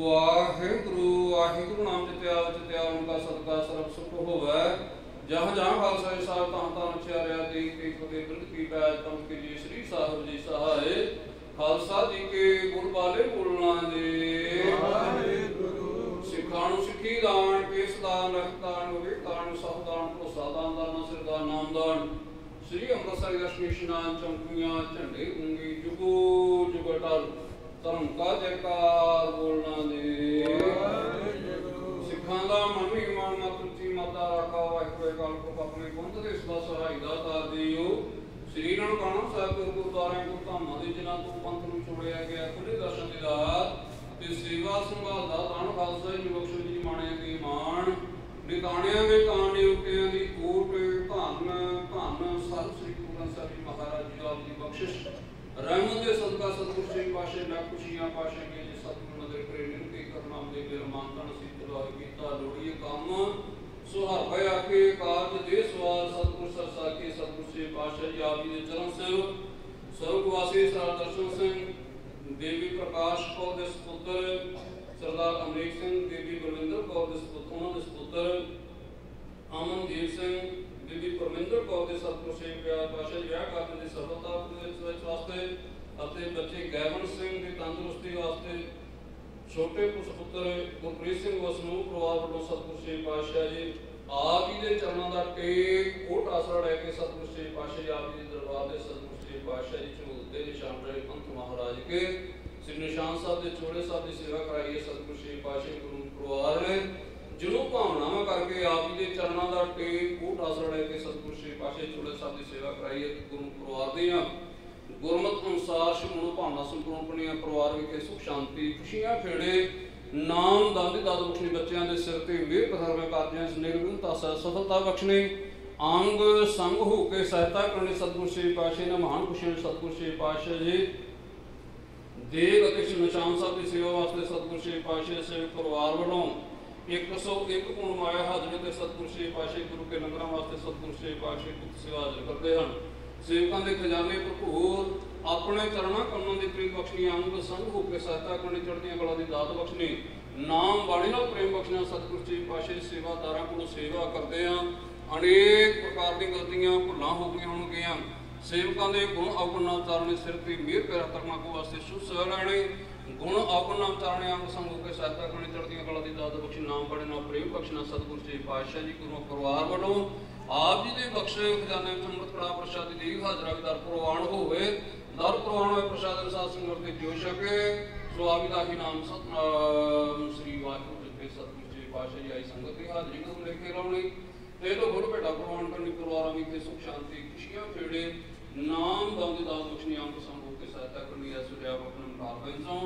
ਵਾਹਿਗੁਰੂ। ਵਾਹਿਗੁਰੂ ਨਾਮ ਜਿਤਿਆ ਉਨਕਾ ਸਦਕਾ ਸਰਬ ਸੁਖ ਹੋਵੇ। ਜਹਾਂ ਜਹਾਂ ਖਾਲਸਾ ਸਾਹਿਬ ਤਾਂ ਤਾਂ ਉਚਾਰਿਆ ਦੇਖ ਦੇਖ ਫਤਿਹ ਬਿਰਧ ਕੀ ਪੈਜ ਪੰਥ ਕੀ ਜੀ ਸ੍ਰੀ ਸਾਹਿਬ ਜੀ ਸਹਾਏ। ਖਾਲਸਾ ਜੀ ਕੇ ਗੁਰ ਵਾਲੇ ਬੋਲਣਾ ਜੀ। ਵਾਹਿਗੁਰੂ। ਸਿੱਖਾਂ ਨੂੰ ਸਿੱਖੀ ਦਾਨ ਕੇਸ ਦਾਨ ਰਖ ਦਾਨ ਵਿਵੇਕ ਦਾਨ ਸਭ ਦਾਨ ਭਰੋਸਾ ਦਾਨ ਦਾਨ ਸਿਰ ਦਾਨ ਨਾਮ ਦਾਨ। ਸ੍ਰੀ ਅੰਮ੍ਰਿਤਸਰ ਦਰਸ਼ਨ ਇਸ਼ਨਾਨ ਚੌਂਕੀਆਂ ਝੰਡੇ ਉਂਗੀ ਜੁਗੋ ਜੁਗ ਅਟਲ ਧਰਮ ਕਾ ਜੈਕਾਰ ਬੋਲਣਾ ਜੀ। ਵਾਹਿਗੁਰੂ। ਸਿੱਖਾਂ ਦਾ ਮਨ ਵੀ ਮਾਨ ਮਤ ਉੱਚੀ ਮਾਤਾ ਰੱਖਾ ਵਾਹਿਗੁਰੂ ਕਾਲ ਕੋ ਆਪਣੇ ਗੁੰਦ ਦੇ ਸਦਾ ਸਹਾਈ ਦਾ ਤਾਰ ਦਿਓ। ਸ੍ਰੀ ਨਨਕਾਣਾ ਸਾਹਿਬ ਗੁਰਦੁਆਰਿਆਂ ਕੋ ਧਾਮਾਂ ਦੇ ਜਿਨ੍ਹਾਂ ਤੋਂ ਪੰਥ ਨੂੰ ਛੋੜਿਆ ਗਿਆ ਖੁੱਲੇ ਦਰਸ਼ਨ ਦੇ ਰਾਤ ਤੇ ਸੇਵਾ ਸੰਭਾਲ ਦਾ ਤਾਣ ਖਾਲਸਾ ਜੀ ਬਖਸ਼ੋ ਜੀ ਮਾਣਿਆਂ ਦੀ ਮਾਣ। ਨਿਤਾਣਿਆਂ ਦੇ ਕਾਂਡੇ ਉਟਿਆਂ ਦੀ ਕੋਟ ਧੰਨ ਧੰਨ ਸਤਿ ਸ੍ਰੀ ਗੁਰੂ ਗ੍ਰੰਥ ਸਾਹਿਬ ਜੀ ਮਹਾਰਾਜ ਜੀ ਆਪ ਦੀ ਬਖਸ਼ਿਸ਼ ਰਹਿਮਤ ਦੇ ਸਦਕਾ ਸਤਿਗੁਰ ਸਿੰਘ ਪਾਸ਼ੇ ਲੱਖ ਖੁਸ਼ੀਆਂ ਪਾਸ਼ੇ ਕੇ ਜੀ ਸਤਿਗੁਰ ਨਦਰ ਕਰੇ ਨਿਰੰਕੀ ਕਰਨਾਮ ਦੇ ਬਿਰਮਾਨ ਤਨ ਸੀਤ ਲੋਇ ਕੀਤਾ ਲੋੜੀਏ ਕੰਮ ਸੁਹਾਵੇ ਆਖੇ ਕਾਰਜ ਦੇ ਸਵਾਰ ਸਤਿਗੁਰ ਸਰਸਾ ਕੇ ਸਤਿਗੁਰ ਸਿੰਘ ਪਾਸ਼ਾ ਜੀ ਆਪ ਜੀ ਦੇ ਚਰਨ ਸੇਵ ਸਰਗਵਾਸੀ ਸਰਦਾਰ ਦਰਸ਼ਨ ਸਿੰਘ ਦੇਵੀ ਪ੍ਰਕਾਸ਼ ਕੌਰ ਦੇ ਸੁਪੁੱਤਰ ਸਰਦਾਰ ਅਮਰੀਕ ਸਿੰਘ ਦੇਵੀ ਬਲਵਿੰਦਰ ਕੌਰ ਦੇ ਸੁਪੁੱਤਰ ਉਹਨਾਂ ਦੇ ਸੁਪੁੱਤਰ ਅਮਨਦੀਪ ਸਿੰਘ ਦੇਵੀ ਪਰਮਿੰਦਰ ਕੌਰ ਦੇ ਸਤਿਗੁਰ ਸਿੰਘ ਪਿਆਰ ਪਾਸ਼ਾ ਜੀ ਵਿਆਹ ਕਰਨ ਦੀ ਸਫਲਤਾ ਦੇ ਵਾਸਤੇ ਅਤੇ ਬੱਚੇ ਗੈਵਨ ਸਿੰਘ ਦੀ ਤੰਦਰੁਸਤੀ ਵਾਸਤੇ ਛੋਟੇ ਸੁਪੁੱਤਰ ਗੁਰਪ੍ਰੀਤ ਸਿੰਘ ਵਸਨੂਰ ਪਰਿਵਾਰ ਵੱਲੋਂ ਸਤਿਗੁਰ ਸਿੰਘ ਪਾਤਸ਼ਾਹ ਜੀ ਆਪ ਜੀ ਦੇ ਚਰਨਾਂ ਦਾ ਟੇਕ ਕੋਟ ਆਸਰਾ ਲੈ ਕੇ ਸਤਿਗੁਰ ਸਿੰਘ ਪਾਤਸ਼ਾਹ ਜੀ ਆਪ ਜੀ ਦੇ ਦਰਬਾਰ ਦੇ ਸਤਿਗੁਰ ਸਿੰਘ ਪਾਤਸ਼ਾਹ ਜੀ ਝੂਲ ਦੇ ਨਿਸ਼ਾਨ ਰਹੇ ਪੰਥ ਮਹਾਰਾਜ ਕੇ ਸ੍ਰੀ ਨਿਸ਼ਾਨ ਸਾਹਿਬ ਦੇ ਚੋੜੇ ਸਾਹਿਬ ਦੀ ਸੇਵਾ ਕਰਾਈਏ ਸਤਿਗੁਰ ਸਿੰਘ ਪਾਤਸ਼ਾਹ ਗੁਰੂ ਪਰਿਵਾਰ ਨੇ ਜਿਹਨੂੰ ਭਾਵਨਾਵਾਂ ਕਰਕੇ ਆਪ ਜੀ ਦੇ ਚਰਨਾਂ ਦਾ ਟੇਕ ਕੋਟ ਆਸਰਾ ਲੈ ਕੇ ਸਤਿਗੁਰ ਸਿੰਘ ਪਾਤਸ਼ਾਹ ਚੋੜੇ ਸਾਹਿਬ ਦੀ ਸੇਵਾ ਕਰਾਈਏ ਗੁਰੂ ਪਰਿਵਾਰ ਦੀਆਂ ਗੁਰਮਤਿ ਅਨੁਸਾਰ ਸ਼ਮੂਲ ਭਾਵਨਾ ਸੰਪੂਰਨ ਬਣਿਆ ਪਰਿਵਾਰ ਵਿਖੇ ਸੁਖ ਸ਼ਾਂਤੀ ਖੁਸ਼ੀਆਂ ਖੇੜੇ ਨਾਮ ਦਾਦੀ ਦਾਦ ਬਖਸ਼ਣੀ ਬੱਚਿਆਂ ਦੇ ਸਿਰ ਤੇ ਮਿਹਰ ਪ੍ਰਸਾਰਵੇਂ ਕਾਰਜਾਂ ਇਸ ਨਿਰਗੁਣਤਾ ਸਫਲਤਾ ਬਖਸ਼ਣੀ ਅੰਗ ਸੰਗ ਹੋ ਕੇ ਸਹਾਇਤਾ ਕਰਨੀ ਸਤਿਗੁਰ ਸਿੰਘ ਪਾਤਸ਼ਾਹ ਨੇ ਮਹਾਨ ਖੁਸ਼ੀਆਂ ਸਤਿਗੁਰ ਸਿੰਘ ਪਾਤਸ਼ਾਹ ਜੀ ਦੇਗ ਅਤੇ ਨਿਸ਼ਾਨ ਸਾਹਿਬ ਦੀ ਸੇਵਾ ਵਾਸਤੇ ਸਤਿਗੁਰ ਸਿੰਘ ਪਾਤਸ਼ਾਹ ਸੇ ਪਰਿਵਾਰ ਵੱਲੋਂ 101 ਪੁਣ ਮਾਇਆ ਹਾਜ਼ਰੀ ਤੇ ਸਤਿਗੁਰ ਸਿੰਘ ਪਾਤਸ਼ਾਹ ਗੁਰੂ ਕੇ ਲੰਗਰਾਂ ਵਾਸਤੇ ਸਤਿਗੁਰ ਸਿੰਘ ਪਾਤਸ਼ਾਹ ਦੀ ਸੇਵਾ ਹਾਜ਼ਰ ਕਰਦੇ ਹਨ। ਸੇਵਕਾਂ ਦੇ ਖਜ਼ਾਨੇ ਭਰਪੂਰ ਆਪਣੇ ਚਰਨਾਂ ਕੰਨਾਂ ਦੀ ਪ੍ਰੀਤ ਬਖਸ਼ਣੀ ਅੰਗ ਸੰਗ ਹੋ ਕੇ ਸਹਾਇਤਾ ਕਰਨੀ ਚੜ੍ਹਦੀਆਂ ਕਲਾ ਦੀ ਦਾਤ ਬਖਸ਼ਣੀ ਨਾਮ ਬਾਣੀ ਨਾਲ ਪ੍ਰੇਮ ਬਖਸ਼ਣਾ ਸਤਿਗੁਰ ਸਿੰਘ ਪਾਤਸ਼ਾਹ ਸੇਵਾਦਾਰਾਂ ਕੋਲੋਂ ਸੇਵਾ ਕਰਦੇ ਆ। ਅਨੇਕ ਪ੍ਰਕਾਰ ਦੀਆਂ ਗਲਤੀਆਂ ਭੁੱਲਾਂ ਹੋ ਗਈਆਂ ਹੋਣਗੀਆਂ ਸੇਵਕਾਂ ਦੇ ਗੁਣ ਔਗਣ ਨਾ ਉਚਾਰਨੇ, ਸਿਰ ਤੇ ਮਿਹਰ ਪਿਆਰ ਕਰਨਾ ਕੋ ਵਾਸਤੇ ਸੁਧ ਸਵੈ ਲੈਣੇ, ਗੁਣ ਔਗਣ ਨਾ ਉਚਾਰਨੇ, ਅੰਗ ਸੰਗ ਹੋ ਕੇ ਸਹਾਇਤਾ ਕਰਨੀ, ਚੜ੍ਹਦੀਆਂ ਕਲਾ ਦੀ ਦਾਤ ਬਖਸ਼ੀ, ਨਾਮ ਪੜ੍ਹੇ ਨਾ ਪ੍ਰੇਮ ਬਖਸ਼ਣਾ। ਸਤਿਗੁਰੂ ਸੱਚੇ ਪਾਤਸ਼ਾਹ ਜੀ ਗੁਰੂ ਪਰਿਵਾਰ ਵੱਲੋਂ ਆਪ ਜੀ ਦੇ ਬਖਸ਼ੇ ਖਜ਼ਾਨੇ ਵਿੱਚ ਅੰਮ੍ਰਿਤ ਕੜਾ ਪ੍ਰਸ਼ਾਦ ਦੀ ਹਾਜ਼ਰਾ ਦਰ ਪ੍ਰਵਾਨ ਹੋਵੇ, ਦਰ ਪ੍ਰਵਾਨ ਹੋਏ ਪ੍ਰਸ਼ਾਦ ਅਨੁਸਾਰ ਸੰਗਤ ਤੇ ਜੋ ਛਕੇ। ਸੋ ਆਪ ਦਾ ਹੀ ਨਾਮ ਸਤਿਨਾਮ ਸ੍ਰੀ ਵਾਹਿਗੁਰੂ ਜੀ। ਸਤਿਗੁਰੂ ਸੱਚੇ ਪਾਤਸ਼ਾਹ ਜੀ ਆਈ ਸੰਗਤ ਦੀ ਹਾਜ਼ਰੀ ਨੂੰ ਲੈ ਕੇ ਲਾਉਣੀ ਤੇ ਤੋਂ ਗੁਰੂ ਭੇਟਾ ਪ੍ਰਵਾਨ ਕਰਨੀ, ਪਰਿਵਾਰਾਂ ਵਿਖੇ ਸੁਖ ਸ਼ਾਂਤੀ ਖੁਸ਼ੀਆਂ ਫੇੜੇ, ਨਾਮ ਦਮ ਦੀ ਦਾਤ ਬਖਸ਼ਣੀ, ਅੰਗ ਸੰਗ ਹੋ ਕੇ ਸਹਾਇਤਾ ਕਰਨੀ। ਐ ਸੁਰਿਆ ਆਪਣੇ ਮਕਾਰ ਬੈਂਸੋਂ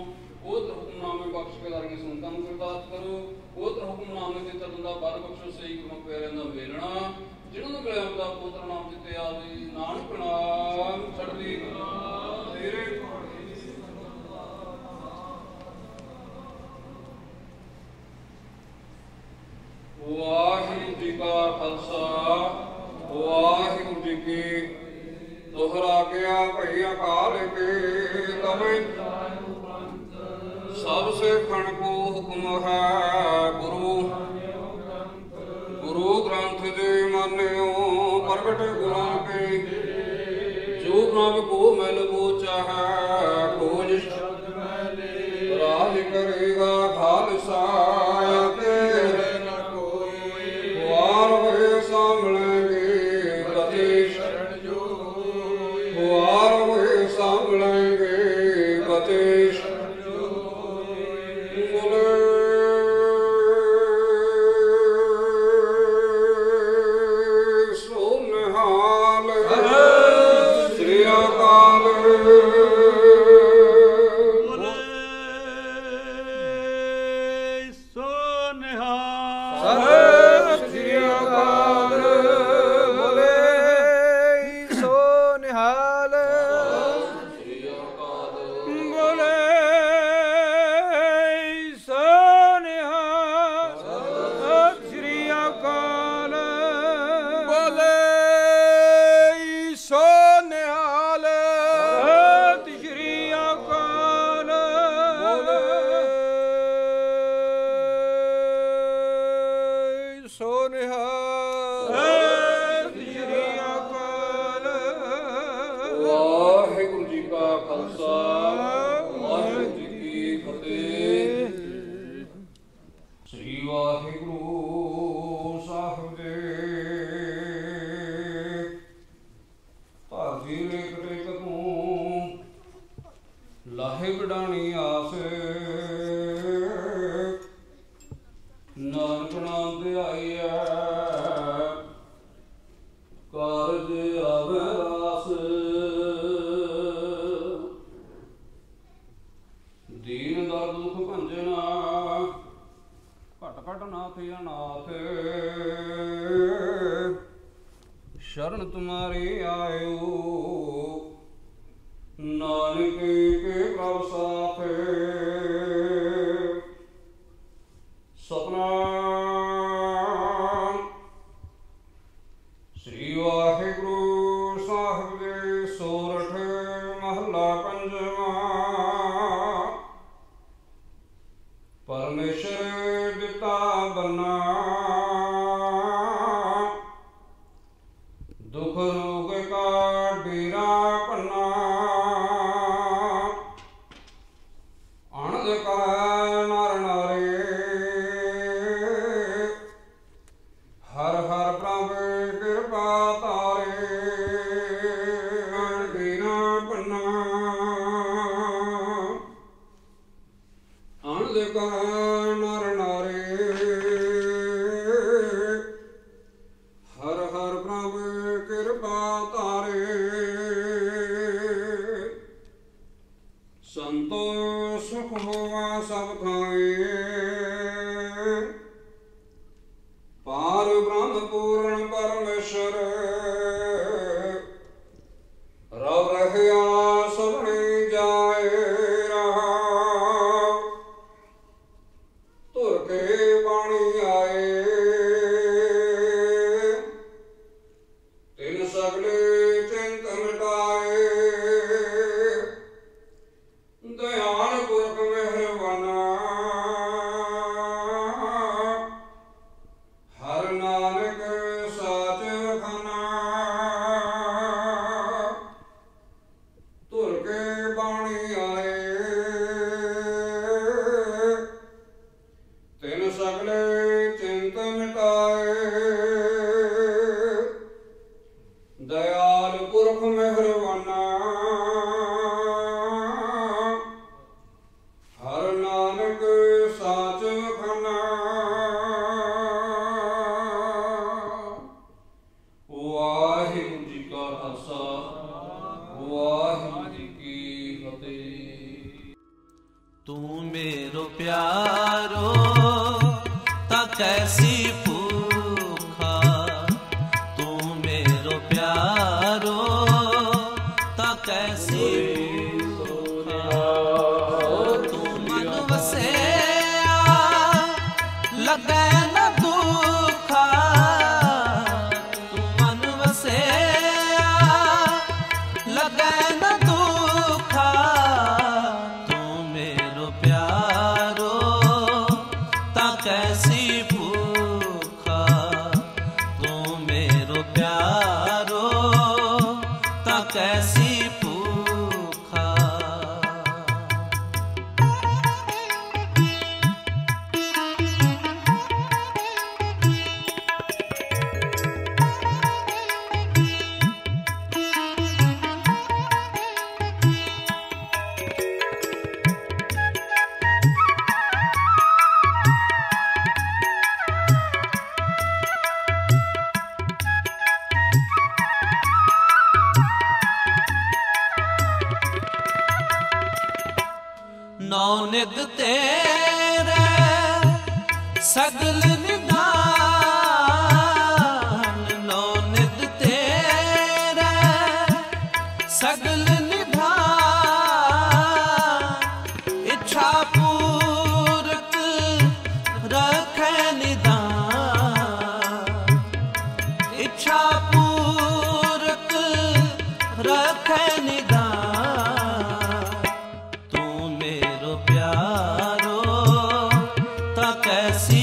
ਉਹ ਹੁਕਮਨਾਮੇ ਬਖਸ਼ ਕੇ ਲਾਰੀਆਂ ਸੰਤਾਂ ਨੂੰ ਅਰਦਾਸ ਕਰੋ। ਉਹ ਹੁਕਮਨਾਮੇ ਦੇ ਚੱਲਣ ਦਾ ਬਲ ਬਖਸ਼ੋ, ਸਹੀ ਗੁਰੂ ਪਿਆਰਿਆਂ ਦਾ ਵੇਲਣਾ, ਜਿਹਨਾਂ ਨੂੰ ਗਲਿਆਂ ਦਾ ਪੁੱਤਰ ਨਾਮ ਜਿੱਤੇ ਆਵੇ, ਨਾਨਕ ਨਾਮ ਚੜ੍ਹਦੀ ਕਲਾ ਤੇਰੇ। ਵਾਹਿਗੁਰੂ ਜੀ ਕਾ ਖਾਲਸਾ ਵਾਹਿਗੁਰੂ ਜੀ ਕੀ ਦੋਹਰਾ ਗਿਆ ਭਈ ਅਕਾਲ ਕੇ ਤਵੇਂ ਸਭ ਸਿੱਖਣ ਕੋ ਹੁਕਮ ਹੈ ਗੁਰੂ। ਗੁਰੂ ਗ੍ਰੰਥ ਜੀ ਮੰਨਿਓ ਪ੍ਰਗਟ ਗੁਰਾਂ ਕੇ, ਜੋ ਪ੍ਰਭ ਕੋ ਮਿਲ ਬੋਚਾ ਹੈ ਖੋਜ ਰਾਜ ਕਰੇਗਾ ਖਾਲਸਾ ਤੇਰੇ ਨ ਕੋਈ। ਵਾਰ ਹੋਏ ਸਾਂਭਲੇਂਗੇ ਪਤੀ ਸ਼ਰਨ ਜੋ, ਵਾਰ ਹੋਏ ਸਾਂਭਲੇਂਗੇ ਪਤੀ ਸ਼ਰਨ ਜੋ। ਬੋਲੇ ਸੋ ਨਿਹਾਲ ਸ੍ਰੀ ਅਕਾਲ। ਲਾਹੇ ਵਡਾਣੀ ਆਸ ਨਾਨਕ ਨਾਮ ਧਿਆਈਐ, ਕਾਰਜ ਆਵੇ ਰਾਸ। ਦੀਨ ਦਰਦ ਦੁਖ ਭੰਜਨਾ ਘਟ ਘਟ ਨਾਥ ਅਨਾਥ, ਸ਼ਰਨ ਤੁਮਾਰੀ ਆਇਓ ਨਾਨਕ ਕੇ ਪ੍ਰਭ ਸਾਥ। ਸਤਿਨਾਮ ਸ੍ਰੀ ਵਾਹਿਗੁਰੂ ਸਾਹਿਬ ਜੀ। ਸੋਰਠ ਮਹੱਲਾ ਪੰਜਵਾਂ। ਪਰਮੇਸ਼ਰ ਦਿੱਤਾ ਬੰਨਾ, ਦੁਖ ਰੋਗ ਕਾ ਡੇਰਾ ਪੰਨਾ। ਅਣਦ ਕਹੈ ਨਰ ਨਾਰੇ, ਹਰ ਹਰ ਪ੍ਰਭ ਕਿਰਪਾ ਤਾਰੇ। ਡੇਰਾ ਪੰਨਾ ਅਣਦ ਕਹੈ ਨਰ ਨਾਰੇ, कैसी भूखा तू मेरो प्यारो ता कैसी भूखा तू मन वसया लगे न दुखा तू मन वसया लगे न दुखा तू मेरो प्यारो ता कैसी भूखा तू मेरो प्यारो ता कैसी भूखा। नौ निध तेरे सगल निधान नौ निध तेरे सगल निधान इच्छा पूरक रखे निधान इच्छा पूरक रखे निधान प्यारो ता कैसी